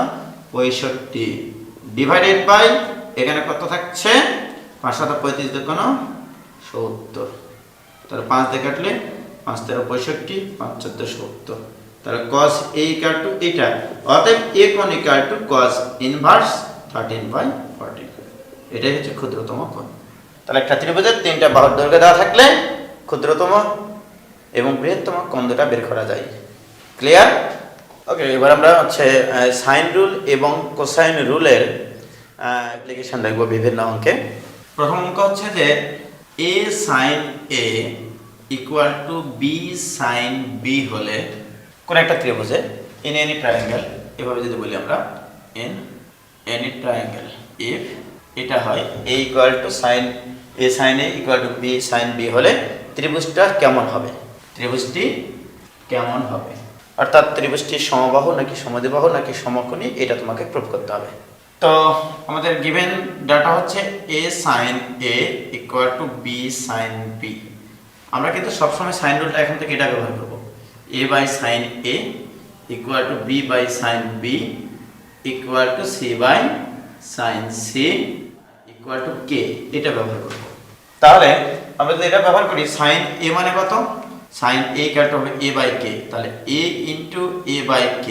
65 ডিভাইডেড বাই এখানে কত থাকছে? 5 7 35 দেখুন 70। তাহলে 5 দিয়ে কাটলে 5 13 65, 5 14 70। তাহলে cos a ইকুয়াল টু এটা। অতএব a কোণ ইকুয়াল টু cos ইনভার্স 13/14। এটাই হচ্ছে ক্ষুদ্রতম কোণ। তাহলে একটা ত্রিভুজের 3টা বাহুর দৈর্ঘ্য দেওয়া থাকলে ক্ষুদ্রতম এবং বৃহত্তম কোণ দুটো বের করা যায়। ক্লিয়ার? ওকে, এবার আমরা হচ্ছে সাইন রুল এবং কোসাইন রুলের অ্যাপ্লিকেশন দেখব বিভিন্ন অঙ্কে। প্রথম অঙ্ক হচ্ছে যে a sin a equal to b sin b হলে কোন একটা ত্রিভুজে in any triangle, এভাবে যদি বলি আমরা in any triangle if এটা হয় a equal to sin a sin a equal to b sin b হলে ত্রিভুজটা কেমন হবে? ত্রিভুজটি কেমন হবে, অর্থাৎ ত্রিভুজটি সমবাহু নাকি সমদ্বিবাহু নাকি সমকোণী, এটা তোমাকে প্রুফ করতে হবে। তো আমাদের গিভেন ডাটা হচ্ছে a sin a equal to b sin b। আমরা কিন্তু সবসময় সাইন রুলটা এখন থেকে এটা ব্যবহার করব। a by sin a equal to b by sin b equal to c by sin c equal to k, এটা ব্যবহার করব। তাহলে আমরা যদি এটা ব্যবহার করি, sin a মানে কত? sin a ইকুয়াল টু হবে a বাই k। তাহলে a into a by k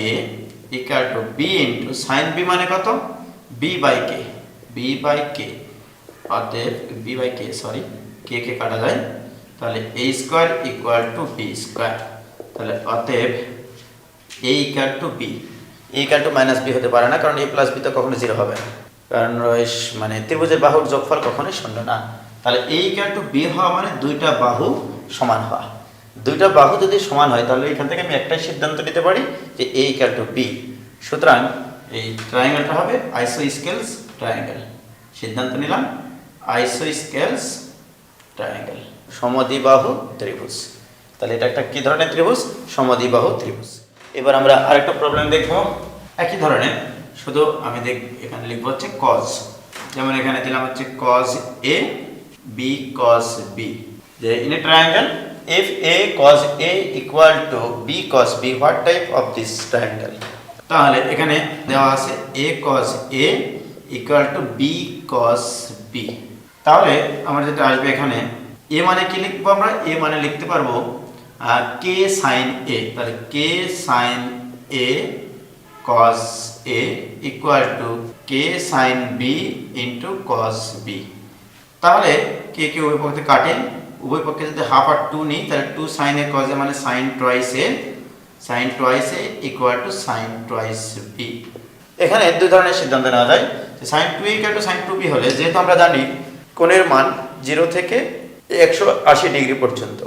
equal to b into sin b মানে কত? b by k, b by k। অতএব b by k, sorry k কে কাটা যায়, তাহলে a square equal to b square. তাহলে অতএব a equal to b, a equal to minus b হতে পারে না, কারণ a প্লাস b তো কখনো 0 হবে না, কারণ মানে ত্রিভুজের বাহুর যোগফল কখনোই শূন্য না। তাহলে a ইকুয়াল টু b হওয়া মানে দুইটা বাহু সমান হওয়া। দুইটা বাহু যদি সমান হয় তাহলে এখান থেকে আমি একটাই সিদ্ধান্ত নিতে পারি যে a ইকুয়াল টু b। সুতরাং এই ট্রায়াঙ্গেলটা হবে আইসোস্কেলস ট্রায়াঙ্গেল। সিদ্ধান্ত নিলাম আইসোস্কেলস ট্রায়াঙ্গেল, সমদ্বিবাহু ত্রিভুজ। তাহলে এটা একটা কি ধরনের ত্রিভুজ? সমদ্বিবাহু ত্রিভুজ। এবার আমরা আরেকটা প্রবলেম দেখব একই ধরনের, শুধু আমি এখানে লিখবো হচ্ছে cos। যেমন এখানে দিলাম হচ্ছে cos a b cos b, যে in a triangle if a cos a equal to b cos b, what type of this triangle? তাহলে এখানে দেওয়া আছে a cos a equal to b cos b। তাহলে আমরা যেটা আসবে এখানে a মানে কি লিখবো আমরা? a মানে লিখতে পারবো k sin a। তাহলে k sin a cos a equal to k sin b into cos b। তাহলে k কে উভয় পক্ষে কাটে, উভয় পক্ষে যদি হাফ আর 2 নিই তাহলে 2 sin a cos a মানে sin twice a equal to sin twice b। এখানে দুই ধরনের সিদ্ধান্ত নেওয়া যায়। sin 2a equal to sin 2b হলে, যেহেতু আমরা জানি কোণের মান 0 থেকে 180 ডিগ্রি পর্যন্ত,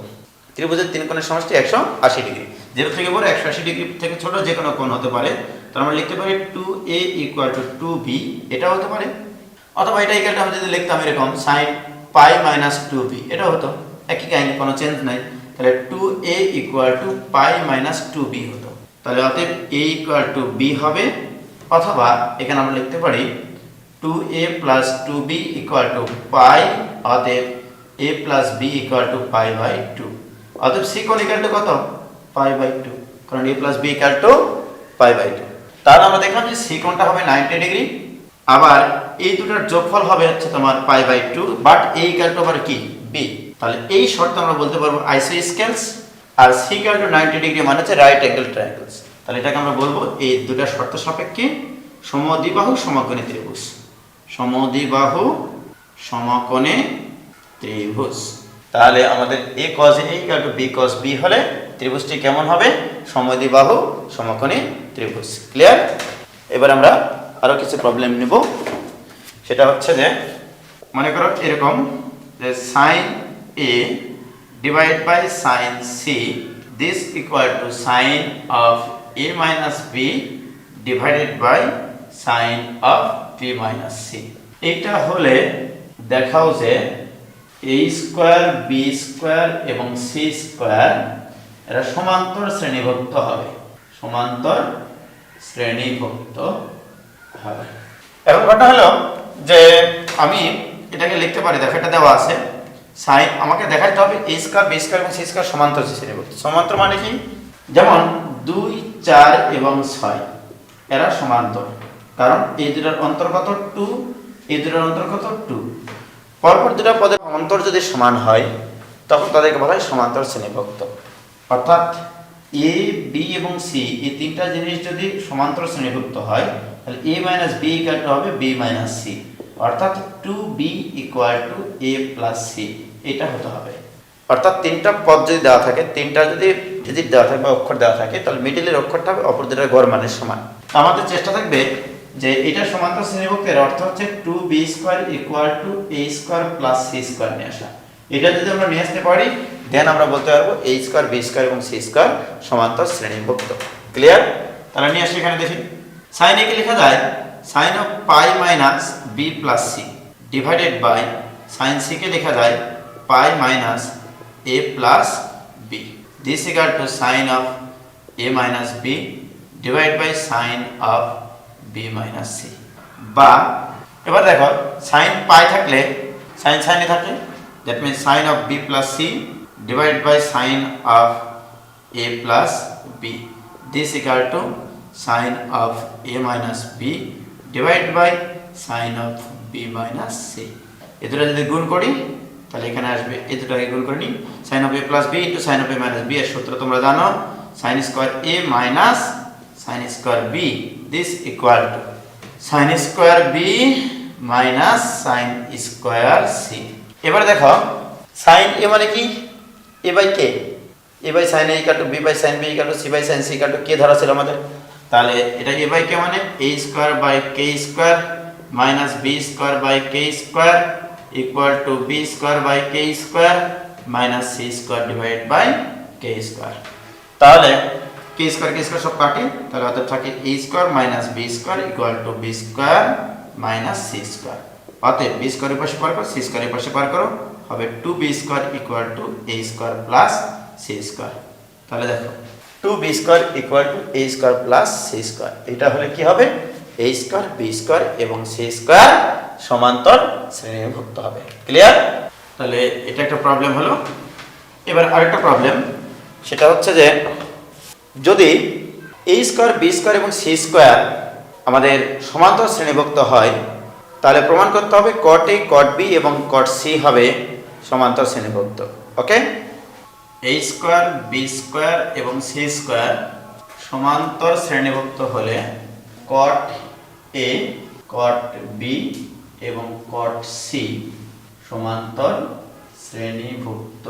ত্রিভুজের তিন কোণের সমষ্টি 180 ডিগ্রি। 0 থেকে বড় 180 ডিগ্রি থেকে ছোট যে কোনো কোণ হতে পারে। তাহলে আমরা লিখতে পারি 2a equal to 2b, এটা হতে পারে। অথবা এটা ইকুয়ালটা আমি যদি লিখতাম এরকম sin pi minus 2b, এটা হতো একই কাহিনী, কোনো চেঞ্জ নাই। তাহলে 2a equal to pi minus 2b হতো। তাহলে অতএব a equal to b হবে, অথবা এখানে আমরা লিখতে পারি 2a plus 2b equal to pi, অতএব a plus b equal to pi by 2। অতএব c কোণ equal to কত? pi by 2, কারণ a plus b equal to pi by 2। তাহলে আমরা দেখলাম যে c কোণটা হবে 90 ডিগ্রি, আবার এই দুটোর যোগফল হবে হচ্ছে তোমার pi by 2, but a equal to আবার কি? b। তাহলে এই শর্ত আমরা বলতে পারবো আইসোস্কেলস, আর c equal to 90 ডিগ্রি মানে হচ্ছে রাইট অ্যাঙ্গেল ট্রায়াঙ্গেলস। তাহলে এটাকে আমরা বলবো এই দুটো শর্ত সাপেক্ষে সমদ্বিবাহু সমকোণী ত্রিভুজ। সমদ্বিবাহু সমকোণী ত্রিভুজ। তাহলে আমাদের a cos a equal to b cos b হলে ত্রিভুজটি কেমন হবে? সমদ্বিবাহু সমকোণী ত্রিভুজ। ক্লিয়ার? এবার আমরা আরো কিছু প্রবলেম নেব। সেটা হচ্ছে যে মনে করো এরকম যে sin a divided by sin c, this equal to sin of a minus b divided by sin of b minus c। এটা হলে দেখাও যে a স্কয়ার b স্কয়ার এবং c স্কয়ার এরা সমান্তর শ্রেণীভুক্ত হবে। সমান্তর শ্রেণীভুক্ত হবে। এখন কথা হলো যে আমি এটাকে লিখতে পারি, দেখো এটা দেওয়া আছে sin, আমাকে দেখাতে হবে a স্কয়ার b স্কয়ার এবং c স্কয়ার সমান্তর শ্রেণীভুক্ত। সমান্তর মানে কি? যেমন 2 4 এবং 6 এরা সমান্তর, কারণ এই দুটোর অন্তর্গত 2, এই দুটোর অন্তর্গত 2। পরপর দুটো পদের অন্তর যদি সমান হয় তখন তাদেরকে বলা হয় সমান্তর শ্রেণীভুক্ত। অর্থাৎ a b এবং c এই তিনটা জিনিস যদি সমান্তর শ্রেণীভুক্ত হয় তাহলে a minus b equal to হবে b minus c, অর্থাৎ 2b equal to a plus c, এটা হতে হবে। অর্থাৎ তিনটা পদ যদি দেওয়া থাকে, তিনটা যদি দেওয়া থাকে বা অক্ষর দেওয়া থাকে, তাহলে মিডলের অক্ষরটা হবে অপর দুটোর গড় মানের সমান। আমাদের চেষ্টা থাকবে যে এটা সমান্তর শ্রেণীভুক্তের অর্থ হচ্ছে 2b square equal to a square plus c square নিয়ে আসা। এটা যদি আমরা নিয়ে আসতে পারি দেন আমরা বলতে পারবো a স্কয়ার b স্কয়ার এবং c স্কয়ার সমান্তর শ্রেণীভুক্ত। ক্লিয়ার? তাহলে নিয়ে আসি এখানে দেখি sin a কে লেখা যায় sin of pi minus b plus c divided by sin c কে লেখা যায় pi minus a plus b, this equal to sin of a minus b divided by sin of b minus c। বা এবার দেখো sin pi থাকলে sin sin এ থাকে, that means sin of b plus c divided by sin of a plus b, this equal to sin of a minus b divided by sin of b minus c। এই দুটো যদি গুণ করি তাহলে এখানে আসবে, এই দুটোকে গুণ করে নিই, sin of a plus b into sin of a minus b এর সূত্র তোমরা জানো, sin square a minus sin square b, this equal to sin square b minus sin square c। এবার দেখো sin a মানে কি? a by k, a by sin a equal to b by sin b equal to c by sin c equal to k ধরা ছিল আমাদের। তাহলে এটা a by k মানে a square by k square minus b square by k square equal to B square by k square minus c square divide by k square. তাহলে k square সব কাটি, তাহলে অর্থাৎ থাকে a square minus b square equal to B square minus c square. অতএব b square এর পাশে পার করো, সি স্কোয়ার এর পাশে পার করো, হবে two B square equal to A square plus C square. তাহলে দেখো two B square equal to A square plus C square, এটা হলে কি হবে এ স্কোয়ার বি স্কোয়ার এবং সি স্কোয়ার সমান্তর শ্রেণীভুক্ত হবে। ক্লিয়ার? তাহলে এটা একটা প্রবলেম হলো। এবার আরেকটা প্রবলেম, সেটা হচ্ছে যে যদি এ স্কোয়ার বি স্কোয়ার এবং সি স্কোয়ার আমাদের সমান্তর শ্রেণীভুক্ত হয়, তাহলে প্রমাণ করতে হবে কট এ কট বি এবং কট সি হবে সমান্তর শ্রেণীভুক্ত। ওকে, এ স্কোয়ার বি স্কোয়ার এবং সি স্কোয়ার সমান্তর শ্রেণীভুক্ত হলে কট এ কট বি এবং কট সি সমান্তর শ্রেণীভুক্ত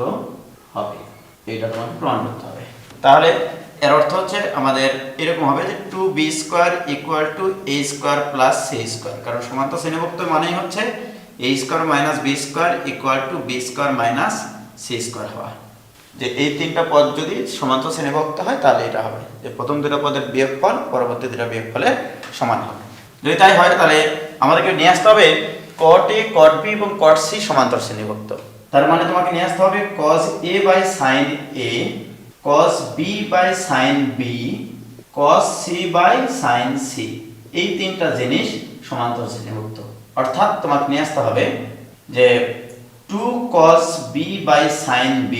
হবে, এটা তোমাকে প্রমাণ করতে হবে। তাহলে এর অর্থ হচ্ছে আমাদের এরকম হবে যে two B square equal to A square plus C square, কারণ সমান্তর শ্রেণীভুক্ত মানেই হচ্ছে a square minus b square equal to B square minus c square হওয়া। যে এই তিনটা পদ যদি সমান্তর শ্রেণীভুক্ত হয় তাহলে এটা হবে যে প্রথম দুটো পদের বিয়োগফল পরবর্তী দুটো বিয়োগফলের সমান হবে। যদি তাই হয় তাহলে আমাদেরকে নিয়ে আসতে হবে কট এ কট বি এবং কট সি সমান্তর শ্রেণীভুক্ত। তার মানে তোমাকে নিয়ে আসতে হবে cos a by sin a, cos b by sin b, cos c by sin c, এই তিনটা জিনিস সমান্তর শ্রেণীভুক্ত। অর্থাৎ তোমাকে নিয়ে আসতে হবে যে 2 cos b by sin b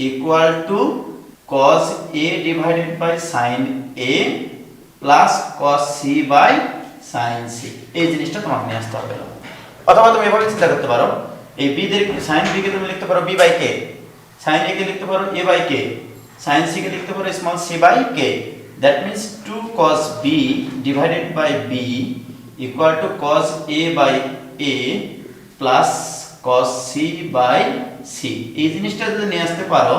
equal to cos a divided by sin a plus cos c by sin c, এই জিনিসটা তোমাকে নিয়ে আসতে হবে। অথবা তুমি এভাবে চিন্তা করতে পারো, এই b দের sin b কে তুমি লিখতে পারো b by k, sin a কে লিখতে পারো a by k, sin c কে লিখতে পারো small c by k। That means 2 cos b divided by b equal to cos a by a plus cos c by c, এই জিনিসটা যদি নিয়ে আসতে পারো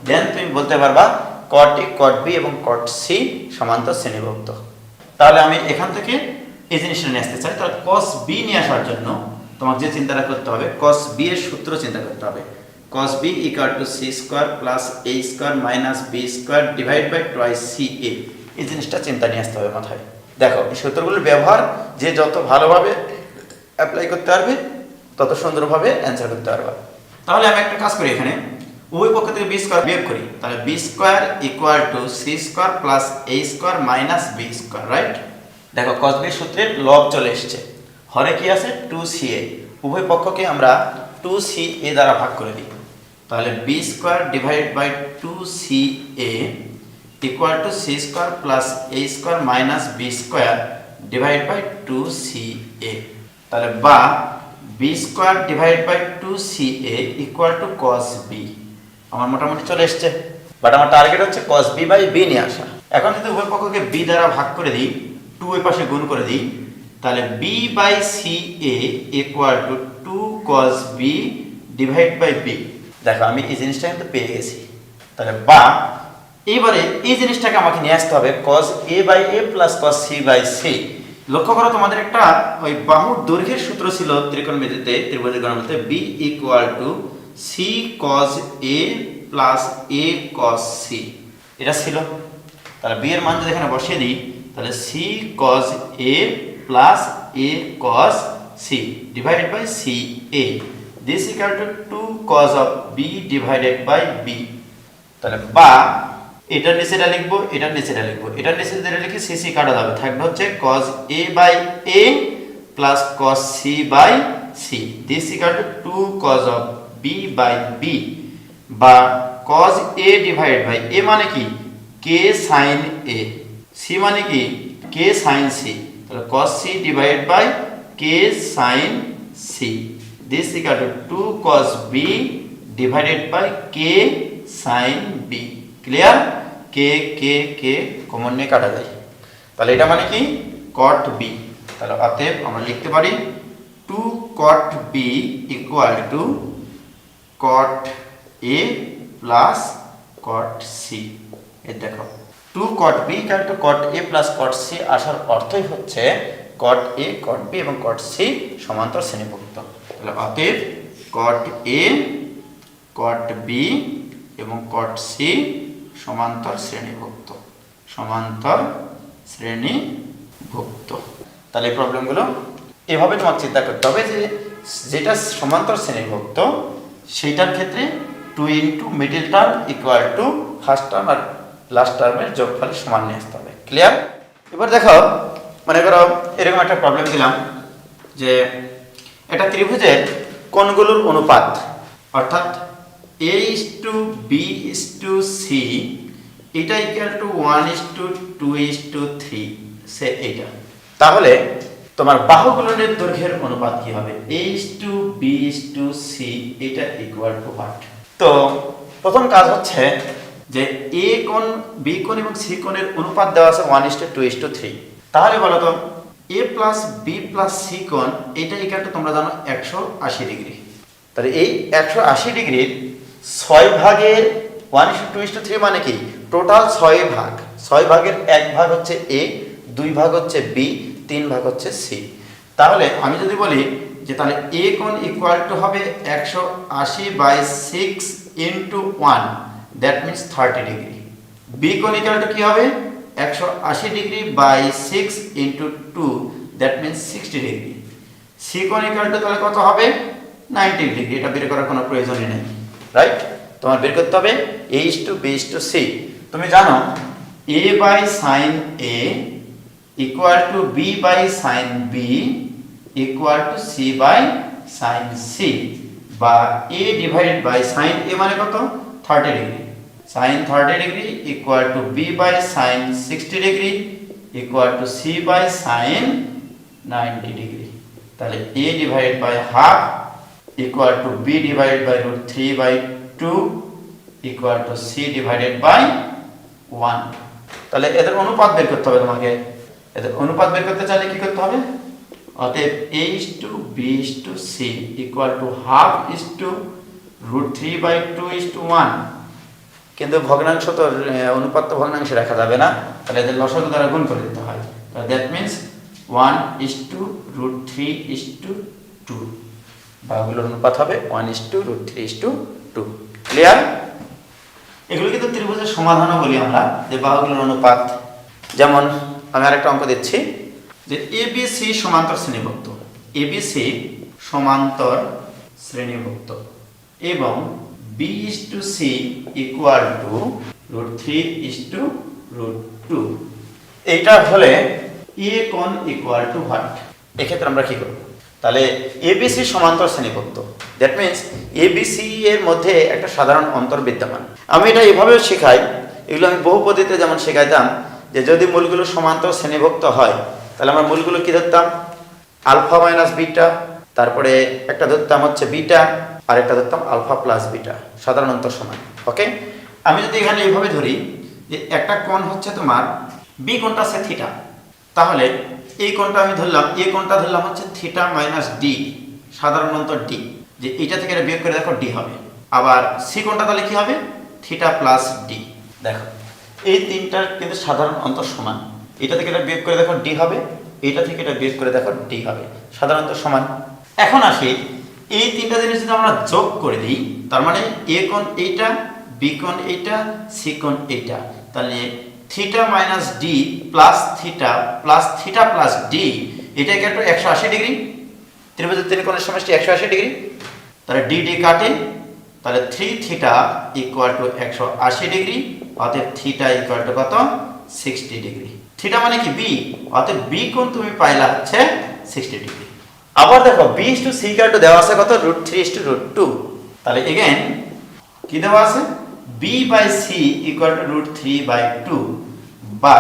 দেন তুমি বলতে পারবা cot a cot b এবং cot c সমান্তর শ্রেণীভুক্ত। তাহলে আমি এখান থেকে এই জিনিসটা নিয়ে আসতে চাই। তাহলে cos b নিয়ে আসার জন্য তোমাকে যে চিন্তাটা করতে হবে cos b এর সূত্র চিন্তা করতে হবে। cos b equal to c square plus a square minus b square divide by twice ca, এই জিনিসটা চিন্তা নিয়ে আসতে হবে মাথায়। দেখো এই সূত্রগুলোর ব্যবহার যে যত ভালোভাবে অ্যাপ্লাই করতে পারবে তত সুন্দরভাবে অ্যানসার করতে পারবে। তাহলে আমি একটা কাজ করি, এখানে উভয় পক্ষ থেকে b স্কয়ার বিয়োগ করি, তাহলে b square equal to c square plus a square minus b square, right? দেখো cos b সূত্রের লব চলে এসেছে, হরে কি আছে 2ca, উভয় পক্ষকে আমরা 2ca দ্বারা ভাগ করে দিই, তাহলে b square divided by 2ca equal to c square plus a square minus b square divide by 2ca, তাহলে বা b square divide by 2ca equal to cos b। আমার মোটামুটি চলে এসেছে, বাট আমার টার্গেট হচ্ছে cos b বাই b নিয়ে আসা। এখন যদি উভয় পক্ষকে b দ্বারা ভাগ করে দিই, 2 এর পাশে গুণ করে দিই, তাহলে b by ca equal to 2 cos b divide by b। দেখো আমি এই জিনিসটা কিন্তু পেয়ে গেছি। তাহলে বা এবারে এই জিনিসটাকে আমাকে নিয়ে আসতে হবে cos a by a plus cos c by c। লক্ষ্য করো তোমাদের একটা ওই বাহুর দৈর্ঘ্যের সূত্র ছিল ত্রিকোণমিতিতে, ত্রিভুজের গণমিতিতে b equal to c cos a plus a cos c, এটা ছিল। তাহলে b এর মান যদি এখানে বসিয়ে দিই, তাহলে c cos a plus a cos c divided by ca, this equal to 2 cos of b divided by b। তাহলে বা এটার নিচে এটা লিখবো, এটার নিচে এটা লিখবো, এটার নিচে যেটা লিখি c c কাটা যাবে, থাকবে হচ্ছে cos a by a plus cos c by c, this equal to 2 cos of b by b, বা cos a divide by a মানে কি k sin a, c মানে কি k sin c, তাহলে cos c divide by k sin c, this equal to 2 cos b divided by k sin b। Clear? k k k common নিয়ে কাটা যায়, তাহলে এটা মানে কি cot b। তাহলে অতএব আমরা লিখতে পারি 2 cot b equal two cot a plus cot c। এই দেখো 2 cot b equal two cot a plus cot c আসার অর্থই হচ্ছে cot a cot b এবং cot c সমান্তর শ্রেণীভুক্ত। তাহলে অতএব cot A cot B এবং cot C সমান্তর শ্রেণীভুক্ত। তাহলে এই প্রবলেমগুলো এভাবে তোমাকে চিন্তা করতে হবে যে যেটা সমান্তর শ্রেণীভুক্ত সেইটার ক্ষেত্রে 2 into middle term equal to first term আর লাস্ট টার্মের যোগফলের সমান নিয়ে আসতে হবে। ক্লিয়ার? এবার দেখো, মনে করো এরকম একটা প্রবলেম দিলাম যে একটা ত্রিভুজের কোণগুলোর অনুপাত অর্থাৎ A:B:C এটা ইকুয়াল টু 1:2:3 সে এইটা। তাহলে তোমার বাহুগুলোর দৈর্ঘ্যের অনুপাত কি হবে? A:B:C এটা ইকুয়াল টু হোয়াট? তো প্রথম কাজ হচ্ছে যে A কোণ, B কোণ এবং C কোণের অনুপাত দেওয়া আছে 1:2:3। তাহলে বলো তো A plus B plus C কোণ এটা ইকুয়াল টু তোমরা জানো 180 ডিগ্রি। তাহলে এই 180 ডিগ্রির 6 ভাগের 1:2:3 মানে কি? টোটাল 6 ভাগ। 6 ভাগের 1 ভাগ হচ্ছে A, 2 ভাগ হচ্ছে B, 3 ভাগ হচ্ছে C। তাহলে আমি যদি বলি যে তাহলে A কোণ ইকুয়াল টু হবে 180/6 into 1, that means 30 degree. B কোণ ইকুয়াল টু কি হবে? 180 degree by 6 into 2, that means 60 degree. C কোণ ইকুয়াল টু তাহলে কত হবে? 90 ডিগ্রি। এটা বের করার কোনো প্রয়োজনই নেই, রাইট? তোমার বের করতে হবে A:B:C। তুমি জানো A by sine A equal to B by sine B equal to C by sine C, বা A divided by sine A মানে কত? 30 degree. Sine 30 degree equal to B by sine 60 degree equal to C by sine 90 degree. তাহলে A divided by half equal to B divided by √3/2 equal to C divided by 1। তাহলে এদের অনুপাত বের করতে হবে তোমাকে। এদের অনুপাত বের করতে চাইলে কি করতে হবে? অতএব A:B:C ইকুয়াল টু হাফ √3/2:1। কিন্তু ভগ্নাংশ তো অনুপাত তো ভগ্নাংশে রাখা যাবে না, তাহলে এদের লসাগু দ্বারা গুণ করে দিতে হয়। তাহলে দ্যাট মিনস 1:√3:2। বাহুগুলোর অনুপাত হবে 1:√3:2। ক্লিয়ার? এগুলো কিন্তু ত্রিভুজের সমাধানও বলি আমরা, যে বাহুগুলোর অনুপাত। যেমন আমি আরেকটা অঙ্ক দিচ্ছি যে ABC সমান্তর শ্রেণীভুক্ত। ABC সমান্তর শ্রেণীভুক্ত এবং B:C ইকুয়াল টু √3:2। এইটা হলে A কোণ ইকুয়াল টু হোয়াট? এক্ষেত্রে আমরা কি করব? তাহলে ABC সমান্তর শ্রেণীভুক্ত, দ্যাট মিনস ABC এর মধ্যে একটা সাধারণ অন্তর বিদ্যমান। আমি এটা এভাবেও শেখাই, এগুলো আমি বহুপদীতে যেমন শেখাইতাম যে যদি মূলগুলো সমান্তর শ্রেণীভুক্ত হয় তাহলে আমরা মূলগুলো কি ধরতাম? আলফা মাইনাস বিটা, তারপরে একটা ধরতাম হচ্ছে বিটা, আর একটা ধরতাম আলফা প্লাস বিটা, সাধারণ অন্তর সমান। ওকে, আমি যদি এখানে এইভাবে ধরি যে একটা কোণ হচ্ছে তোমার B কোণটা আছে থিটা, তাহলে এই কোণটা আমি ধরলাম, A কোণটা ধরলাম হচ্ছে থিটা মাইনাস D, সাধারণ অন্তর D, যে এইটা থেকে এটা বিয়োগ করে দেখো D হবে। আবার C কোণটা তাহলে কি হবে? Theta plus D। দেখো এই তিনটার কিন্তু সাধারণ অন্তর সমান। এটা থেকে এটা বিয়োগ করে দেখো D হবে, এটা থেকে এটা বিয়োগ করে দেখো D হবে, সাধারণ অন্তর সমান। এখন আসি এই তিনটা জিনিস যদি আমরা যোগ করে দিই, তার মানে A কোণ এইটা, B কোণ এইটা, C কোণ এইটা, তাহলে theta minus D plus theta plus D এটা একটু 180 ডিগ্রি। ত্রিভুজের তিন কোণের সমষ্টি 180 ডিগ্রি। তাহলে D কাটে, তাহলে 3 থিটা ইকুয়াল টু 180 ডিগ্রি। অতএব থিটা ইকুয়াল টু কত? 60 ডিগ্রি। থিটা মানে কি? B, অতএব B কোণ তুমি পাইলা হচ্ছে 60 ডিগ্রি। আবার দেখো B:C ইকুয়াল টু দেওয়া আছে কত? √3:2। তাহলে এগেইন কি দেওয়া আছে? B/C ইকুয়াল টু √3/2 বা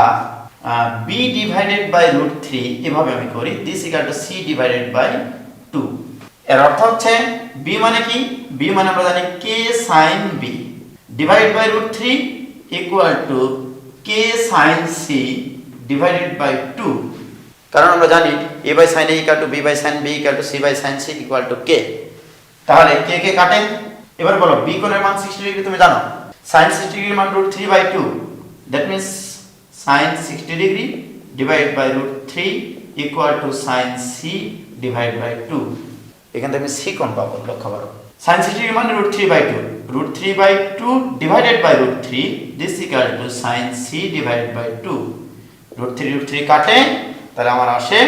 B ডিভাইডেড বাই √3, এভাবে আমি করি this equal to C divided by 2। এর অর্থ হচ্ছে B মানে কি? B মানে আমরা জানি K sin B divided by √3 equal to K sin C divided by 2। কারণ আমরা জানি A by sin A equal to B by sin B equal to C by sin C equal to K। তাহলে K কে কাটেন। এবার বলো B কোণের মান 60 ডিগ্রি তুমি জানো, sin 60 ডিগ্রির মান √3/2, that means sin 60 degree divide by √3 equal to sin C divide by 2। এখান থেকে আমি সিকোণ পাবো, লক্ষ্য করো। sin 60 ডিগ্রি মানে √3/2, √3/2 divided by √3, this equal to sin c divided by 2। √3 কাটে, তাহলে আমার আসে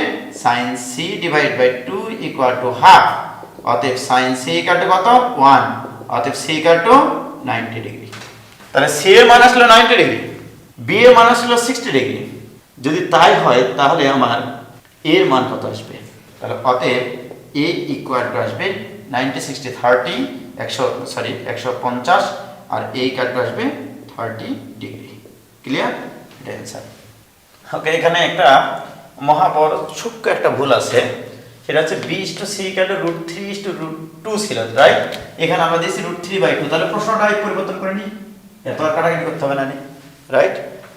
sin c divided by 2 equal to half. অতএব sin c ইকুয়াল টু কত? 1। অতএব c ইকুয়াল টু 90 ডিগ্রি। তাহলে c এর মান আসলো 90 ডিগ্রি, b এর মান আসলো 60 ডিগ্রি। যদি তাই হয় তাহলে আমার a এর মান কত আসবে? তাহলে অতএব a ইকুয়াল টু আসবে 90 60 30 150 আর a ইকুয়াল টু আসবে 30 ডিগ্রি। ক্লিয়ার? এটা অ্যানসার। ওকে, এখানে একটা মহা বড় ছোট্ট একটা ভুল আছে, সেটা হচ্ছে b/c ইকুয়াল টু √3/√2 ছিল, রাইট? এখানে আমরা দিয়েছি √3/2, তাহলে প্রশ্নটা পরিবর্তন করে নিই, এত আর কাটাকাটি করতে হবে না, রাইট?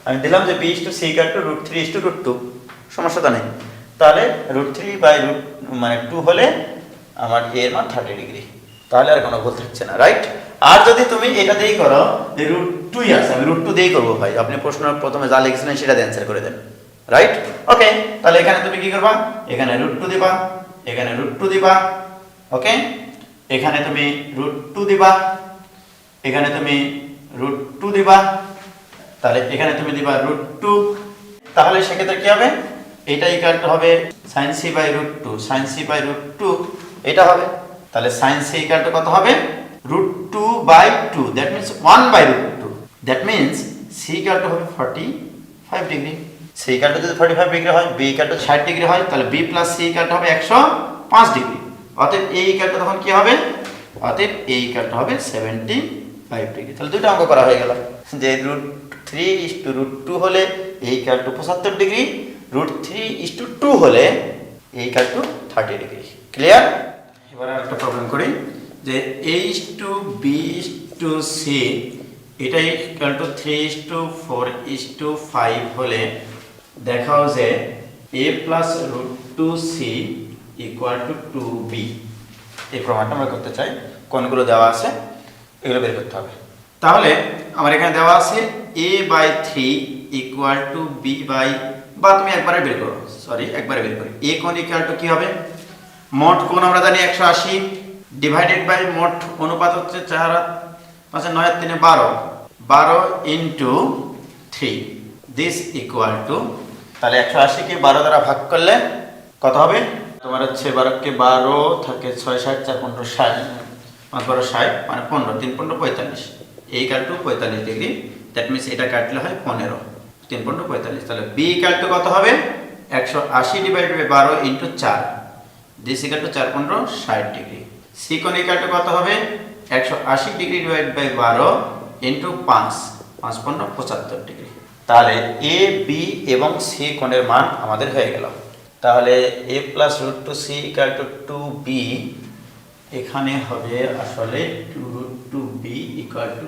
আমি দিলাম যে b/c ইকুয়াল টু √3/√2, সমস্যা তো নেই। তাহলে √3/2 হলে আমার a এর মান 30 ডিগ্রি, তাহলে আর কোনো ভুল থাকছে না, রাইট? আর যদি তুমি এটা দিয়েই করো যে √2 আছে, আমি √2 দিয়েই করবো ভাই, আপনি প্রশ্ন প্রথমে যা লিখেছিলেন সেটা দিয়ে অ্যান্সার করে দেন, রাইট? ওকে, তাহলে এখানে তুমি কি করবা? এখানে √2 দিবা, এখানে √2 দিবা, ওকে, এখানে তুমি √2 দিবা, এখানে তুমি √2 দিবা, তাহলে এখানে তুমি দিবা √2। তাহলে সেক্ষেত্রে কি হবে? এটা ইকুয়াল টু হবে sin c/√2, sin c/√2 এটা হবে। তাহলে sin c ইকুয়াল টু কত হবে? √2/2, that means 1/√2, that means c equal to হবে 45 ডিগ্রি। c ইকুয়াল টু যদি 45 ডিগ্রি হয়, b ইকুয়াল টু 60 ডিগ্রি হয়, তাহলে b plus c equal to হবে 105 ডিগ্রি। অতএব a ইকুয়াল টু তখন কি হবে? অতএব a ইকুয়াল টু হবে 75 ডিগ্রি। তাহলে দুটো অঙ্ক করা হয়ে গেল, যে √3/√2 হলে a ইকুয়াল টু 75 ডিগ্রি, √3/2 হলে a equal two 30 degree. Clear? এবার একটা প্রবলেম করি, যে a/b/c এটা ইকুয়াল টু 3/4/5 হলে দেখাও যে a plus √2c equal two 2b। এই প্রমাণটা আমরা করতে চাই, কোনগুলো দেওয়া আছে এগুলো বের করতে হবে। তাহলে আমার এখানে দেওয়া আছে a/3 equal to b by, বা তুমি একবারে বের করো, একবারে বের করি। a কোণ ইকুয়াল টু কি হবে? মোট কোণ আমরা জানি 180 ডিভাইডেড বাই মোট অনুপাত হচ্ছে 4 5 9 3 12 ইনটু 3, দিস ইকুয়াল টু, তাহলে 180 কে 12 দ্বারা ভাগ করলে কত হবে? তোমার হচ্ছে 12 কে 12 থাকে 6 7 4 15 60, 5 12 60 মানে 15 3 15 45, a equal two 45 degree. That means এটা কাটলে হয় 15 3 15 45। তাহলে b ইকুয়াল টু কত হবে? 180 divided by 12 into 4, this equal to 4 15 60 degree. c কোণ ইকুয়াল টু কত হবে? 180 degree divided by 12 into 5 5 15 75 degree. তাহলে a b এবং c কোণের মান আমাদের হয়ে গেল। তাহলে a plus √2c equal two 2b, এখানে হবে আসলে 2√2b equal to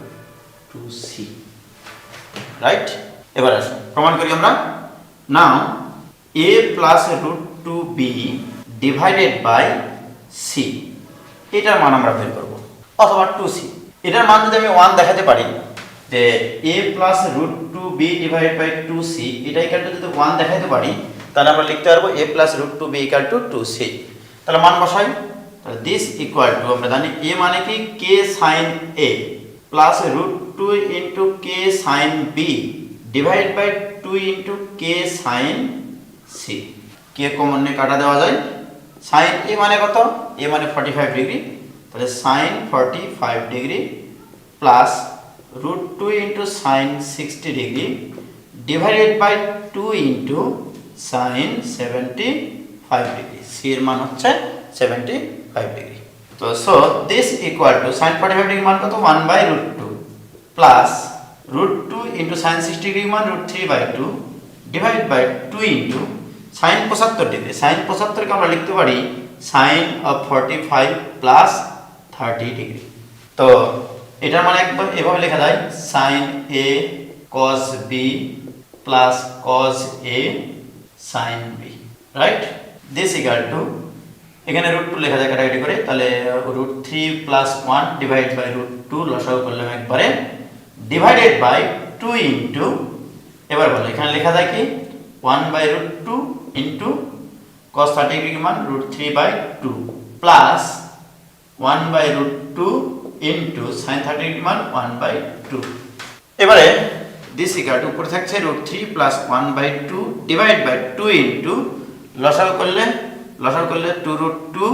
2c, right? এবার আসুন প্রমাণ করি আমরা। Now a plus √2b divided by c, এটার মান আমরা বের করব, অথবা 2c। এটার মান যদি আমি 1 দেখাতে পারি, যে a plus √2b divided by 2c এটা ইকুয়াল টু যদি 1 দেখাতে পারি, তাহলে আমরা লিখতে পারবো a plus √2b equal to 2c। তাহলে মান বসাই, তাহলে দিস ইকুয়াল টু, আমরা জানি a মানে কি k sin a plus √2 into k sin b divide by 2 into k sin c। k common নিয়ে কাটা দেওয়া যায়। sin a মানে কত? a মানে 45 ডিগ্রি, তাহলে sin 45 degree plus √2 into sin 60 degree divided by 2 into sin 75 degree. c এর মান হচ্ছে 75 ডিগ্রি। তো so this equal to sin 45 degree মান কত? 1/√2 প্লাস √2 ইনটু sin 60 ডিগ্রি মান √3/2 divide by 2 into sin 75 degree. sin 75 কে আমরা লিখতে পারি sin of 45 প্লাস 30 ডিগ্রি। তো এটার মানে একদম এভাবে লেখা যায় sin a cos b plus cos a sin b, right? This equal to, এখানে √2 লেখা যায় কাটাকাটি করে, তাহলে √3 প্লাস 1 ডিভাইড বাই √2 লসাগু করলাম একবারে, ডিভাইডেড বাই 2 ইনটু, এবার বলো এখানে লেখা যায় কি 1/√2 ইনটু cos 30 ডিগ্রি মান √3/2 প্লাস 1/√2 ইন্টু সাইন 30 ডিগ্রি মান 1/2। এবারে দিস ইকুয়াল টু উপরে থাকছে √3 প্লাস 1/2 ডিভাইড বাই 2 ইন্টু লসাগু করলে 2√2,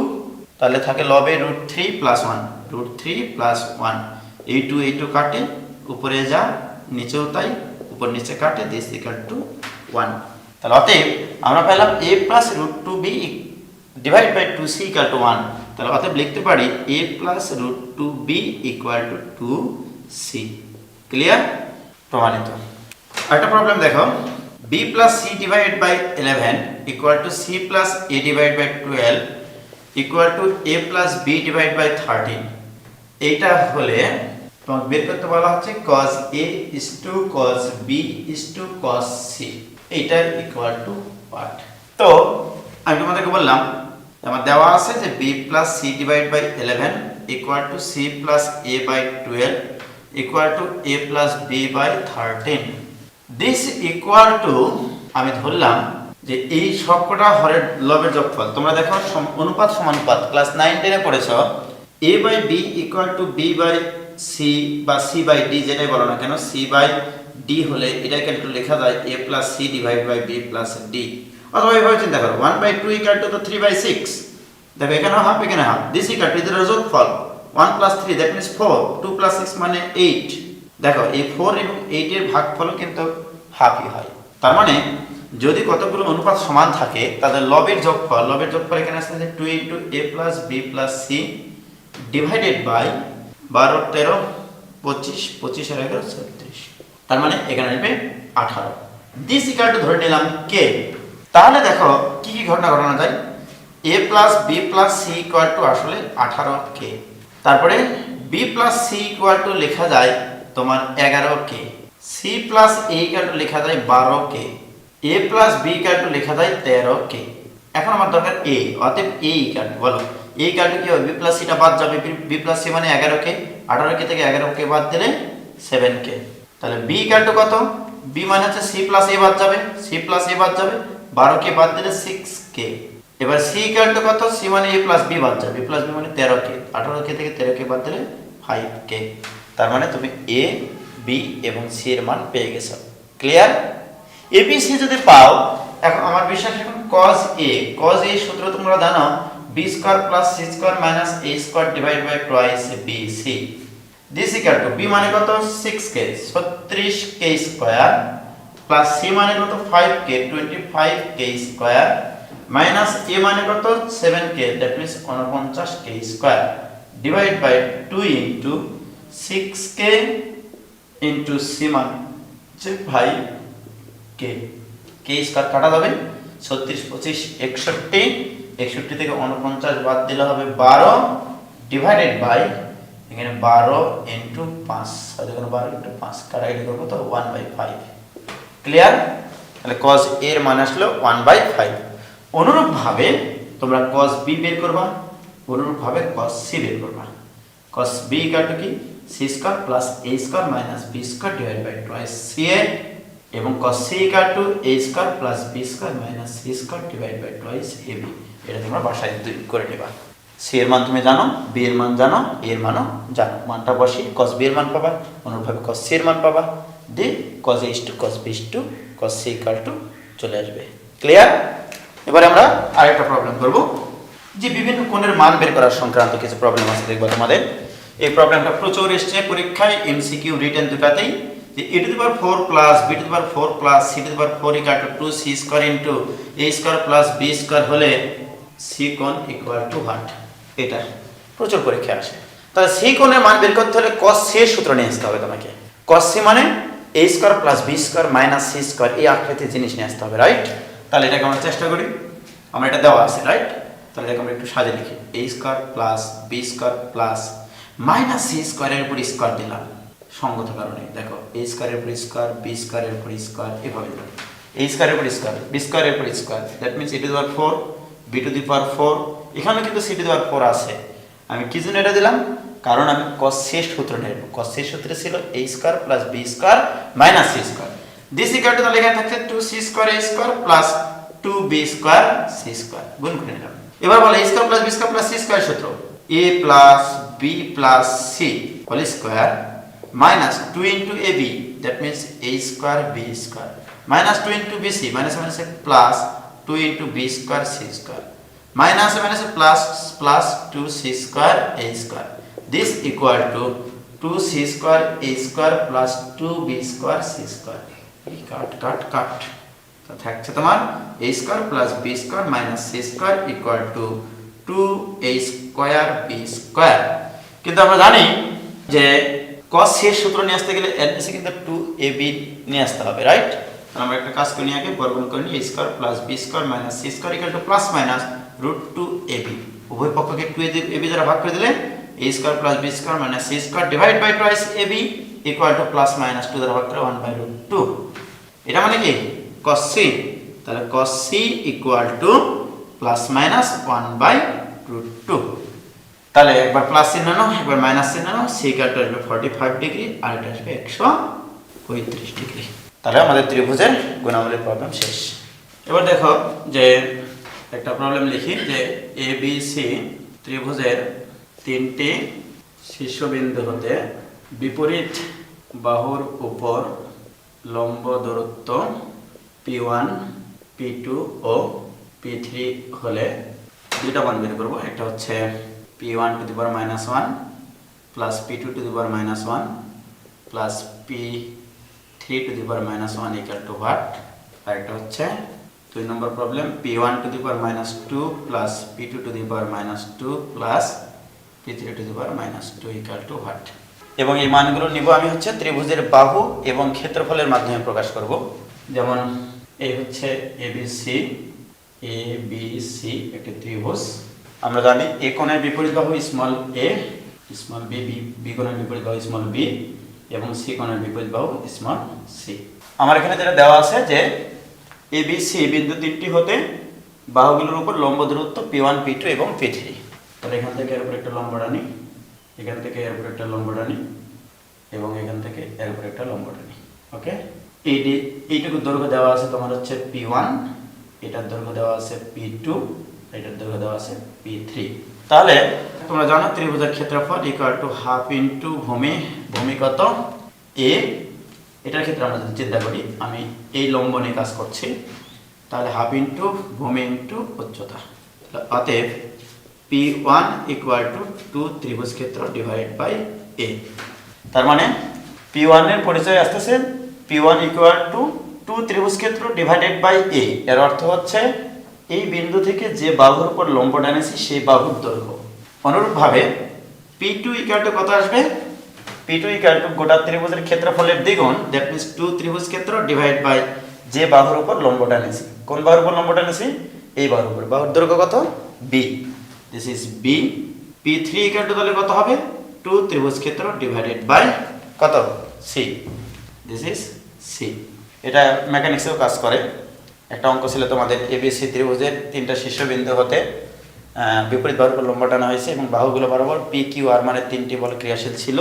তাহলে থাকে লবে √3 প্লাস 1, √3 প্লাস 1, এই 2 কাটে, উপরে যা নিচেও তাই, উপর নিচে কাটে, দিস ইকুয়াল টু 1। তাহলে অতএব আমরা পেলাম a plus √2b divide by 2c equal to 1। তাহলে অতএব লিখতে পারি a plus √2b equal to 2c। Clear? প্রমাণিত। আরেকটা প্রবলেম দেখো, b plus c divide by 11 equal to c plus a divide by 12 equal to a plus b divide by 13। এইটা হলে তোমাকে বের করতে বলা হচ্ছে cos a is to cos b is to cos c, এইটা ইকুয়াল টু পার্ট। তো আমি তোমাদেরকে বললাম আমার দেওয়া আছে যে b plus c divide by 11 equal to c plus a by 12 equal to a plus b by 13। This equal to আমি ধরলাম যে এই সবকটা হরের লবের যোগফল। তোমরা দেখো অনুপাত সমানুপাত ক্লাস 9-10 পড়েছ, a by b equal to b by c বা c বাই d, যেটাই বলো না কেন, c বাই d হলে এটাকে একটু লেখা যায় a plus c divide by b plus d। অথবা এইভাবে চিন্তা করো 1/2 ইকুয়াল টু 3/6। দেখো এখানে হাফ এখানে হাফ, দিস ইকুয়াল টু এদের যোগফল 1 প্লাস 3 দ্যাট মিন্স 4, 2 প্লাস 6 মানে 8। দেখো এই 4 এবং 8 এর ভাগফল কিন্তু হাফই হয়। তার মানে যদি কতগুলো অনুপাত সমান থাকে তাদের লবের যোগফল এখানে আসছে যে 2 into a plus b plus c divided by 12 13 25, 25 আর 11 36, তার মানে এখানে আসবে 18। দিস ইকুয়াল টু ধরে নিলাম k। তাহলে দেখো কি কি ঘটনা ঘটানো যায়, a plus b plus c equal two আসলে 18k। তারপরে b plus c equal two লেখা যায় তোমার 11k, c plus a equal two লেখা যায় 12k, a plus b equal two লেখা যায় 13k। এখন আমার দরকার a, অতএব a ইকুয়াল টু বলো a ইকুয়াল টু কি হবে, b প্লাস c টা বাদ যাবে, b প্লাস c মানে 11k, 18k থেকে 11k বাদ দিলে 7k। তাহলে b ইকুয়াল টু কত, b মানে হচ্ছে c প্লাস a বাদ যাবে, c প্লাস a বাদ যাবে, 12k বাদ দিলে 6k। এবার c ইকুয়াল টু কত, c মানে a প্লাস b বাদ যাবে, a প্লাস b মানে 13k, 18k থেকে 13k বাদ দিলে 5k। তার মানে তুমি a b এবং c এর মান পেয়ে গেছো। ক্লিয়ার? a b c যদি পাও, এখন আমার বিশ্বাস এখন cos a সূত্র তোমরা জানো, b square plus c square minus a square divide by twice bc। This equal to b মানে কত 6k 36k square plus c মানে কত 5k 25k square minus a মানে কত 7k that means 49k square divide by 2 into 6k into c মানে হচ্ছে 5k, k square কাটা যাবে 36 25 61, 61 থেকে 49 বাদ দিলে হবে 12 ডিভাইডেড বাই এখানে 12 ইনটু 5, তাহলে এখানে 12 ইনটু 5 কাটাকাটি করব তো 1/5। ক্লিয়ার? তাহলে cos a এর মান আসলো 1/5। অনুরূপভাবে তোমরা cos b বের করবা, অনুরূপভাবে cos c বের করবা। cos b ইকুয়াল টু কি c square plus a square minus b square divide by twice ca, এবং cos c equal to a square plus b square minus c square divide by twice ab। এটা তোমরা বাসায় করে নেবা। c এর মান তুমি জানো, b এর মান জানো, a এর মানও জানো, মানটা বসি cos b এর মান পাবা, অনুরূপভাবে cos c এর মান পাবা, দি cos a = cos b = cos c equal two চলে আসবে। ক্লিয়ার? এবারে আমরা আরেকটা প্রবলেম করব, যে বিভিন্ন কোণের মান বের করার সংক্রান্ত কিছু প্রবলেম আছে দেখব তোমাদের। এই প্রবলেমটা প্রচুর এসেছে পরীক্ষায়, এমসিকিউ রিটেন দুটাতেই, যে a⁴ plus b⁴ plus c⁴ equal to 2c square into a square plus b square হলে c কোণ ইকুয়াল টু হোয়াট, এটা প্রচুর পরীক্ষায় আসে। তাহলে c কোণের মান বের করতে হলে cos c এর সূত্র নিয়ে আসতে হবে তোমাকে। cos c মানে a square plus b square minus c square, এই আকৃতির জিনিস নিয়ে আসতে হবে, রাইট? তাহলে এটাকে আমরা চেষ্টা করি, আমরা এটা দেওয়া আছে, রাইট? তাহলে এটাকে আমরা একটু সাজিয়ে লিখি, a square plus b square plus minus c স্কয়ারের উপর স্কয়ার দিলাম সঙ্গত কারণে। দেখো a স্কয়ারের উপর স্কয়ার, b স্কয়ারের উপর স্কয়ার, এভাবে দিলাম a স্কয়ারের উপর স্কয়ার, b স্কয়ারের উপর square, that means a⁴ b⁴, এখানে কিন্তু c⁴ আছে। আমি কি জন্য এটা দিলাম? কারণ আমি cos c এর সূত্র নেব। cos c এর সূত্র ছিল a square plus b square minus c square, this equal to, তাহলে এখানে থাকছে 2c square a square plus 2b square c square, গুণ করে নিলাম। এবার বলে a square plus b square plus c square সূত্র a plus b plus c whole square minus 2 into ab, that means a square b square, minus 2 into bc, minus minus plus 2 into b square c square, minus minus plus 2c square a square. This equal to 2c square a square plus 2b square c square. cut. তো থাকছে তোমার a square plus b square minus c square equal to 2a square b square. কিন্তু আমরা জানি যে cos c এর সূত্র নিয়ে আসতে গেলে এর নিচে কিন্তু 2ab নিয়ে আসতে হবে, রাইট? তাহলে আমরা একটা কাজ করে নিয়ে আগে বর্গমূল করে নিই a square plus b square minus c square equal to plus minus √2ab। উভয় পক্ষকে 2ab দ্বারা ভাগ করে দিলে a square plus b square minus c square divide by twice ab equal to plus minus 2 দ্বারা ভাগ করে 1/√2। এটা মানে কি cos c, তাহলে cos c equal to plus minus 1/√2। তাহলে একবার প্লাস চিহ্ন নাও, একবার মাইনাস চিহ্ন নাও, c কাটা আসবে 45 ডিগ্রি আর এটা আসবে 135 ডিগ্রি। তাহলে আমাদের ত্রিভুজের গুণাবলীর প্রবলেম শেষ। এবার দেখো যে একটা প্রবলেম লিখি যে এ বি সি ত্রিভুজের তিনটি শীর্ষবিন্দু হতে বিপরীত বাহুর উপর লম্ব দূরত্ব P1, P2 ও P3 হলে দুইটা মান বের করব। একটা হচ্ছে P1 to the power -1 plus P2 to the power -1 plus P3 to the power -1 equal to what. আর একটা হচ্ছে 2 number problem P1 to the power -2 প্লাস P2 টু দি পাওয়ার -2 প্লাস P3 to the power -2 equal to what. এবং এই মানগুলো নিব আমি হচ্ছে ত্রিভুজের বাহু এবং ক্ষেত্রফলের মাধ্যমে প্রকাশ করব। যেমন এই হচ্ছে ABC একটি ত্রিভুজ। আমরা জানি এ কোণের বিপরীত বাহু স্মল a, স্মল বি কোণের বিপরীত বাহু স্মল b এবং সি কোণের বিপরীত বাহু স্মল c। আমার এখানে যেটা দেওয়া আছে যে ABC বিন্দু তিনটি হতে বাহুগুলোর উপর লম্ব দূরত্ব P1, P2 এবং P3। তাহলে এখান থেকে এর উপর একটা লম্ব টানি, এখান থেকে এর উপর একটা লম্ব টানি এবং এখান থেকে এর উপর একটা লম্ব টানি। ওকে, এইটুকু দৈর্ঘ্য দেওয়া আছে তোমার হচ্ছে P1, এটার দৈর্ঘ্য দেওয়া আছে P2, এটার দৈর্ঘ্য দেওয়া আছে P3। তাহলে তোমরা জানো ত্রিভুজের ক্ষেত্রফল ইকুয়াল টু হাফ ইনটু ভূমি কত a। এটার ক্ষেত্রে আমরা যদি চিন্তা করি আমি এই লম্ব নিয়ে কাজ করছি, তাহলে হাফ ইনটু ভূমি ইনটু উচ্চতা। অতএব P1 ইকুয়াল টু 2 ত্রিভুজ ক্ষেত্র ডিভাইড বাই a। তার মানে P1 এর পরিচয় আসতেছে P1 ইকুয়াল টু 2 ত্রিভুজ ক্ষেত্র ডিভাইডেড বাই a। এর অর্থ হচ্ছে এই বিন্দু থেকে যে বাহুর উপর লম্ব টানেছি সেই বাহুর দৈর্ঘ্য। অনুরূপভাবে P2 ইকুয়াল টু কত আসবে? P2 ইকুয়াল টু গোটা ত্রিভুজের ক্ষেত্রফলের দ্বিগুণ, দ্যাট মিন্স 2 ত্রিভুজ ক্ষেত্র ডিভাইড বাই যে বাহুর উপর লম্ব টানেছি। কোন বাহুর উপর লম্ব টানেছি? এই বাহুর উপর। বাহুর দৈর্ঘ্য কত? b, this is b। P3 equal to তাহলে কত হবে? 2 ত্রিভুজ ক্ষেত্র ডিভাইডেড বাই কত? c, this is c। এটা মেকানিক্সেও কাজ করে। একটা অঙ্ক ছিল তোমাদের ABC ত্রিভুজের তিনটা শীর্ষবিন্দু হতে বিপরীত বাহুর উপর লম্ব টানা হয়েছে এবং বাহুগুলো বরাবর PQR মানে তিনটি বল ক্রিয়াশীল ছিল,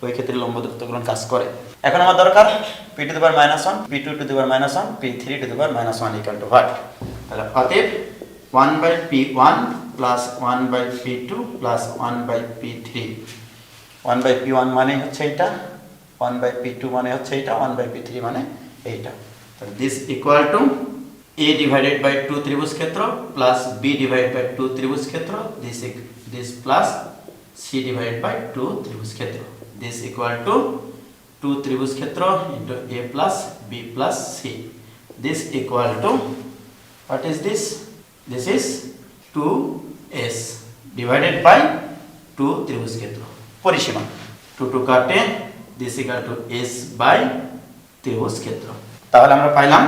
ওই ক্ষেত্রে লম্ব দূরত্বগুলো কাজ করে। এখন আমার দরকার P to the power -1, P2 to the power -1, P3 to the power -1 equal to what. তাহলে অতএব 1/P1 plus 1/P2 plus 1/P3। 1/P1 মানে হচ্ছে এটা, 1/P2 মানে হচ্ছে এটা, 1/P3 মানে এইটা। তাহলে this equal to a divided by 2 ত্রিভুজ ক্ষেত্র প্লাস b ডিভাইডেড বাই 2 ত্রিভুজ ক্ষেত্র, this plus c divided by 2 ত্রিভুজ ক্ষেত্র। দিস ইকুয়াল টু 2 ত্রিভুজ ক্ষেত্র into a plus b plus c। This equal to what is this? This is 2s divided by 2 ত্রিভুজ ক্ষেত্র। পরিসীমা 2 কাটে, this equal to s by ত্রিভুজ ক্ষেত্র। তাহলে আমরা পাইলাম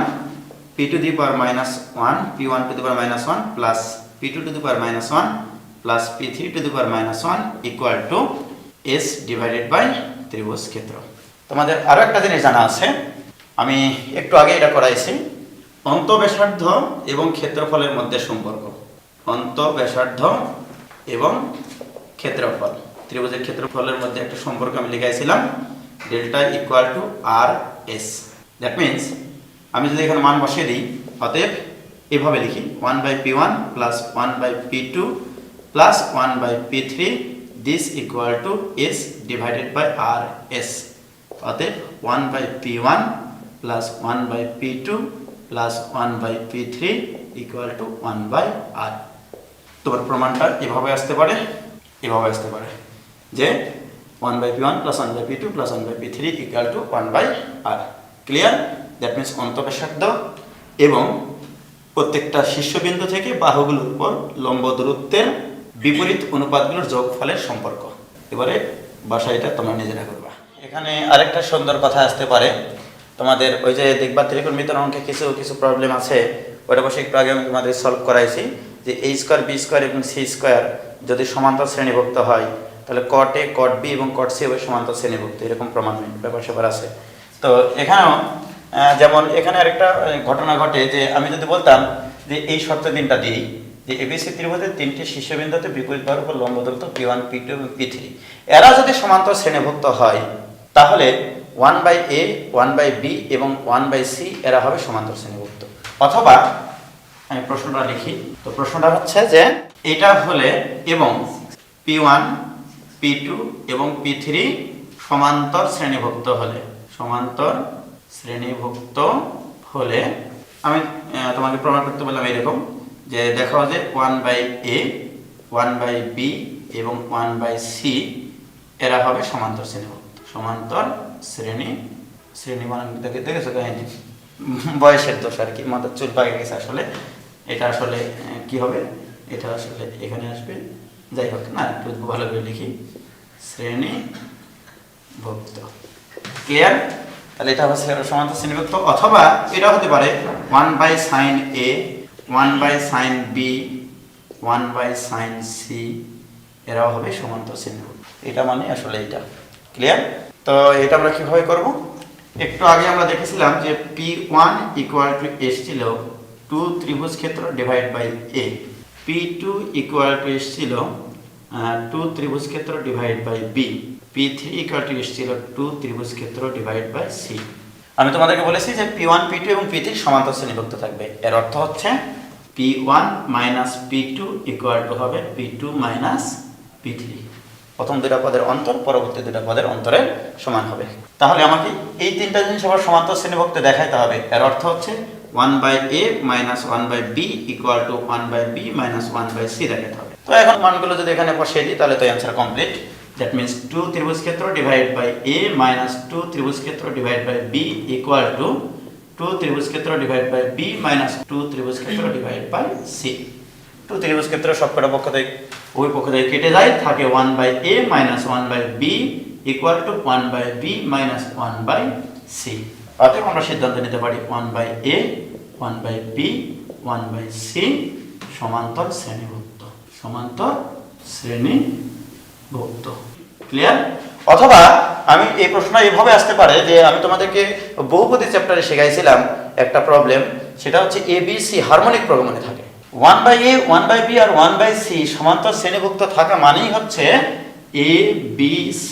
P to the power -1, P1 to the power -1 plus P2 to the power -1 plus P3 to the power -1 equal to s divided by ত্রিভুজ ক্ষেত্র। তোমাদের আরো একটা জিনিস জানা আছে, আমি একটু আগে এটা করাইছি, অন্তঃব্যাসার্ধ এবং ক্ষেত্রফলের মধ্যে সম্পর্ক। অন্তঃব্যাসার্ধ এবং ক্ষেত্রফল, ত্রিভুজের ক্ষেত্রফলের মধ্যে একটা সম্পর্ক আমি লিখাইছিলাম, delta equal to R S. That means আমি যদি এখানে মান বসিয়ে দিই, অতএব এভাবে লিখি 1/p1 plus 1/p2 plus 1/p3 this equal to s divided by আর এস। অতএব 1/p1 plus 1/p2 plus 1/p3 equal to 1/r। তোমার প্রমাণটা এভাবে আসতে পারে, এভাবে আসতে পারে যে 1/p1 plus 1/p2 plus 1/p3 equal to 1/r। Clear? That means অন্তঃব্যাসার্ধ এবং প্রত্যেকটা শীর্ষবিন্দু থেকে বাহুগুলোর উপর লম্ব দূরত্বের বিপরীত অনুপাতগুলোর যোগফলের সম্পর্ক। এবারে বাসায় এটা তোমরা নিজেরা করবা। এখানে আরেকটা সুন্দর কথা আসতে পারে, তোমাদের ওই যে দেখবা ত্রিকোণমিতির অঙ্কে কিছু কিছু প্রবলেম আছে, ওটা বসে একটু আগে আমি তোমাদের সলভ করাইছি যে a স্কয়ার b স্কয়ার এবং c স্কয়ার যদি সমান্তর শ্রেণীভুক্ত হয় তাহলে cot a cot b এবং cot c হবে সমান্তর শ্রেণীভুক্ত, এরকম প্রমাণ ব্যাপার স্যাপার আছে। তো এখানেও যেমন এখানে আরেকটা ঘটনা ঘটে যে আমি যদি বলতাম যে এই শর্ত তিনটা দিই যে এবিসি ত্রিভুজের তিনটি শীর্ষবিন্দুতে বিপরীত বাহুর উপর লম্ব দূরত্ব p1 p2 এবং p3 এরা যদি সমান্তর শ্রেণীভুক্ত হয় তাহলে 1/a 1/b এবং 1/c এরা হবে সমান্তর শ্রেণীভুক্ত। অথবা আমি প্রশ্নটা লিখি, তো প্রশ্নটা হচ্ছে যে এটা হলে এবং p1 p2 এবং p3 সমান্তর শ্রেণীভুক্ত হলে, সমান্তর শ্রেণীভুক্ত হলে আমি তোমাকে প্রমাণ করতে বললাম এরকম যে দেখো যে 1/a 1/b এবং 1/c এরা হবে সমান্তর শ্রেণীভুক্ত। সমান্তর শ্রেণী মানে দেখেছো কাহিনী, বয়সের দোষ আর কি, মাথার চুল পাকে গেছে। আসলে এটা আসলে কি হবে, এটা আসলে এখানে আসবে, যাই হোক না, একটু ভালো করে লিখি শ্রেণীভুক্ত। ক্লিয়ার? তাহলে এটা হচ্ছে সমান্তর শ্রেণীভুক্ত। অথবা এটা হতে পারে 1/sin a 1/sin b 1/sin c এরাও হবে সমান্তর শ্রেণীভুক্ত। এটা মানে আসলে এটা। ক্লিয়ার? তো এটা আমরা কিভাবে করব? একটু আগে আমরা দেখেছিলাম যে p1 ইকুয়াল টু s ছিল 2 ত্রিভুজ ক্ষেত্র divide by a, p2 equal to s ছিল 2 ত্রিভুজ ক্ষেত্র divide by b, p3 equal to s ছিল 2 ত্রিভুজ ক্ষেত্র ডিভাইড বাই c। আমি তোমাদেরকে বলেছি যে p1 p2 এবং p3 সমান্তর শ্রেণীভুক্ত থাকবে। এর অর্থ হচ্ছে p1 minus p2 equal to হবে p2 মাইনাস p3। প্রথম দুটো পদের অন্তর পরবর্তী দুটো পদের অন্তরের সমান হবে। তাহলে আমাকে এই তিনটা জিনিস আবার সমান্তর শ্রেণীভুক্ত দেখাইতে হবে। এর অর্থ হচ্ছে 1/a minus 1/b equal to 1/b minus 1/c দেখাতে হবে। তো এখন মানগুলো যদি এখানে বসিয়ে দিই তাহলে তো অ্যান্সার কমপ্লিট। দ্যাট মিনস 2 ত্রিভুজ ক্ষেত্র ডিভাইড বাই a মাইনাস 2 ত্রিভুজ ক্ষেত্র divide by b equal to 2 ত্রিভুজ ক্ষেত্র ডিভাইড বাই b মাইনাস 2 ত্রিভুজ ক্ষেত্র ডিভাইড বাই c। 2 ত্রিভুজ ক্ষেত্র সবকটা পক্ষ থেকে ওই পক্ষ থেকে কেটে যায়, থাকে 1/a minus 1/b equal to 1/b minus 1/c। অতএব আমরা সিদ্ধান্ত নিতে পারি 1/a 1/b 1/c সমান্তর শ্রেণীভুক্ত, সমান্তর শ্রেণীভুক্ত। ক্লিয়ার? অথবা আমি এই প্রশ্ন এইভাবে আসতে পারে যে আমি তোমাদেরকে বহুপদী চ্যাপ্টারে শেখাইছিলাম একটা প্রবলেম, সেটা হচ্ছে ABC হারমোনিক প্রগমনে থাকে। 1/a 1/b আর 1/c সমান্তর শ্রেণীভুক্ত থাকা মানেই হচ্ছে ABC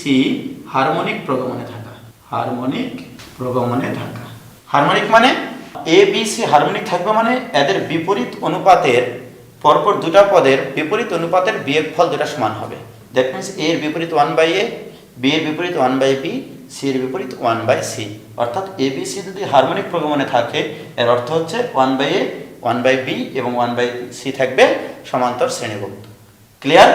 হারমোনিক প্রগমনে থাকা, হারমোনিক প্রগমনে থাকা। হারমোনিক মানে ABC হারমোনিক থাকবে মানে এদের বিপরীত অনুপাতের পরপর দুটা পদের বিপরীত অনুপাতের বিয়োগফল দুটা সমান হবে। দ্যাট মিনস a এর বিপরীত 1/a, b এর বিপরীত 1/b, c এর বিপরীত 1/c। অর্থাৎ ABC যদি হারমোনিক প্রগমনে থাকে এর অর্থ হচ্ছে 1/a 1/b এবং 1/c থাকবে সমান্তর শ্রেণীভুক্ত। ক্লিয়ার?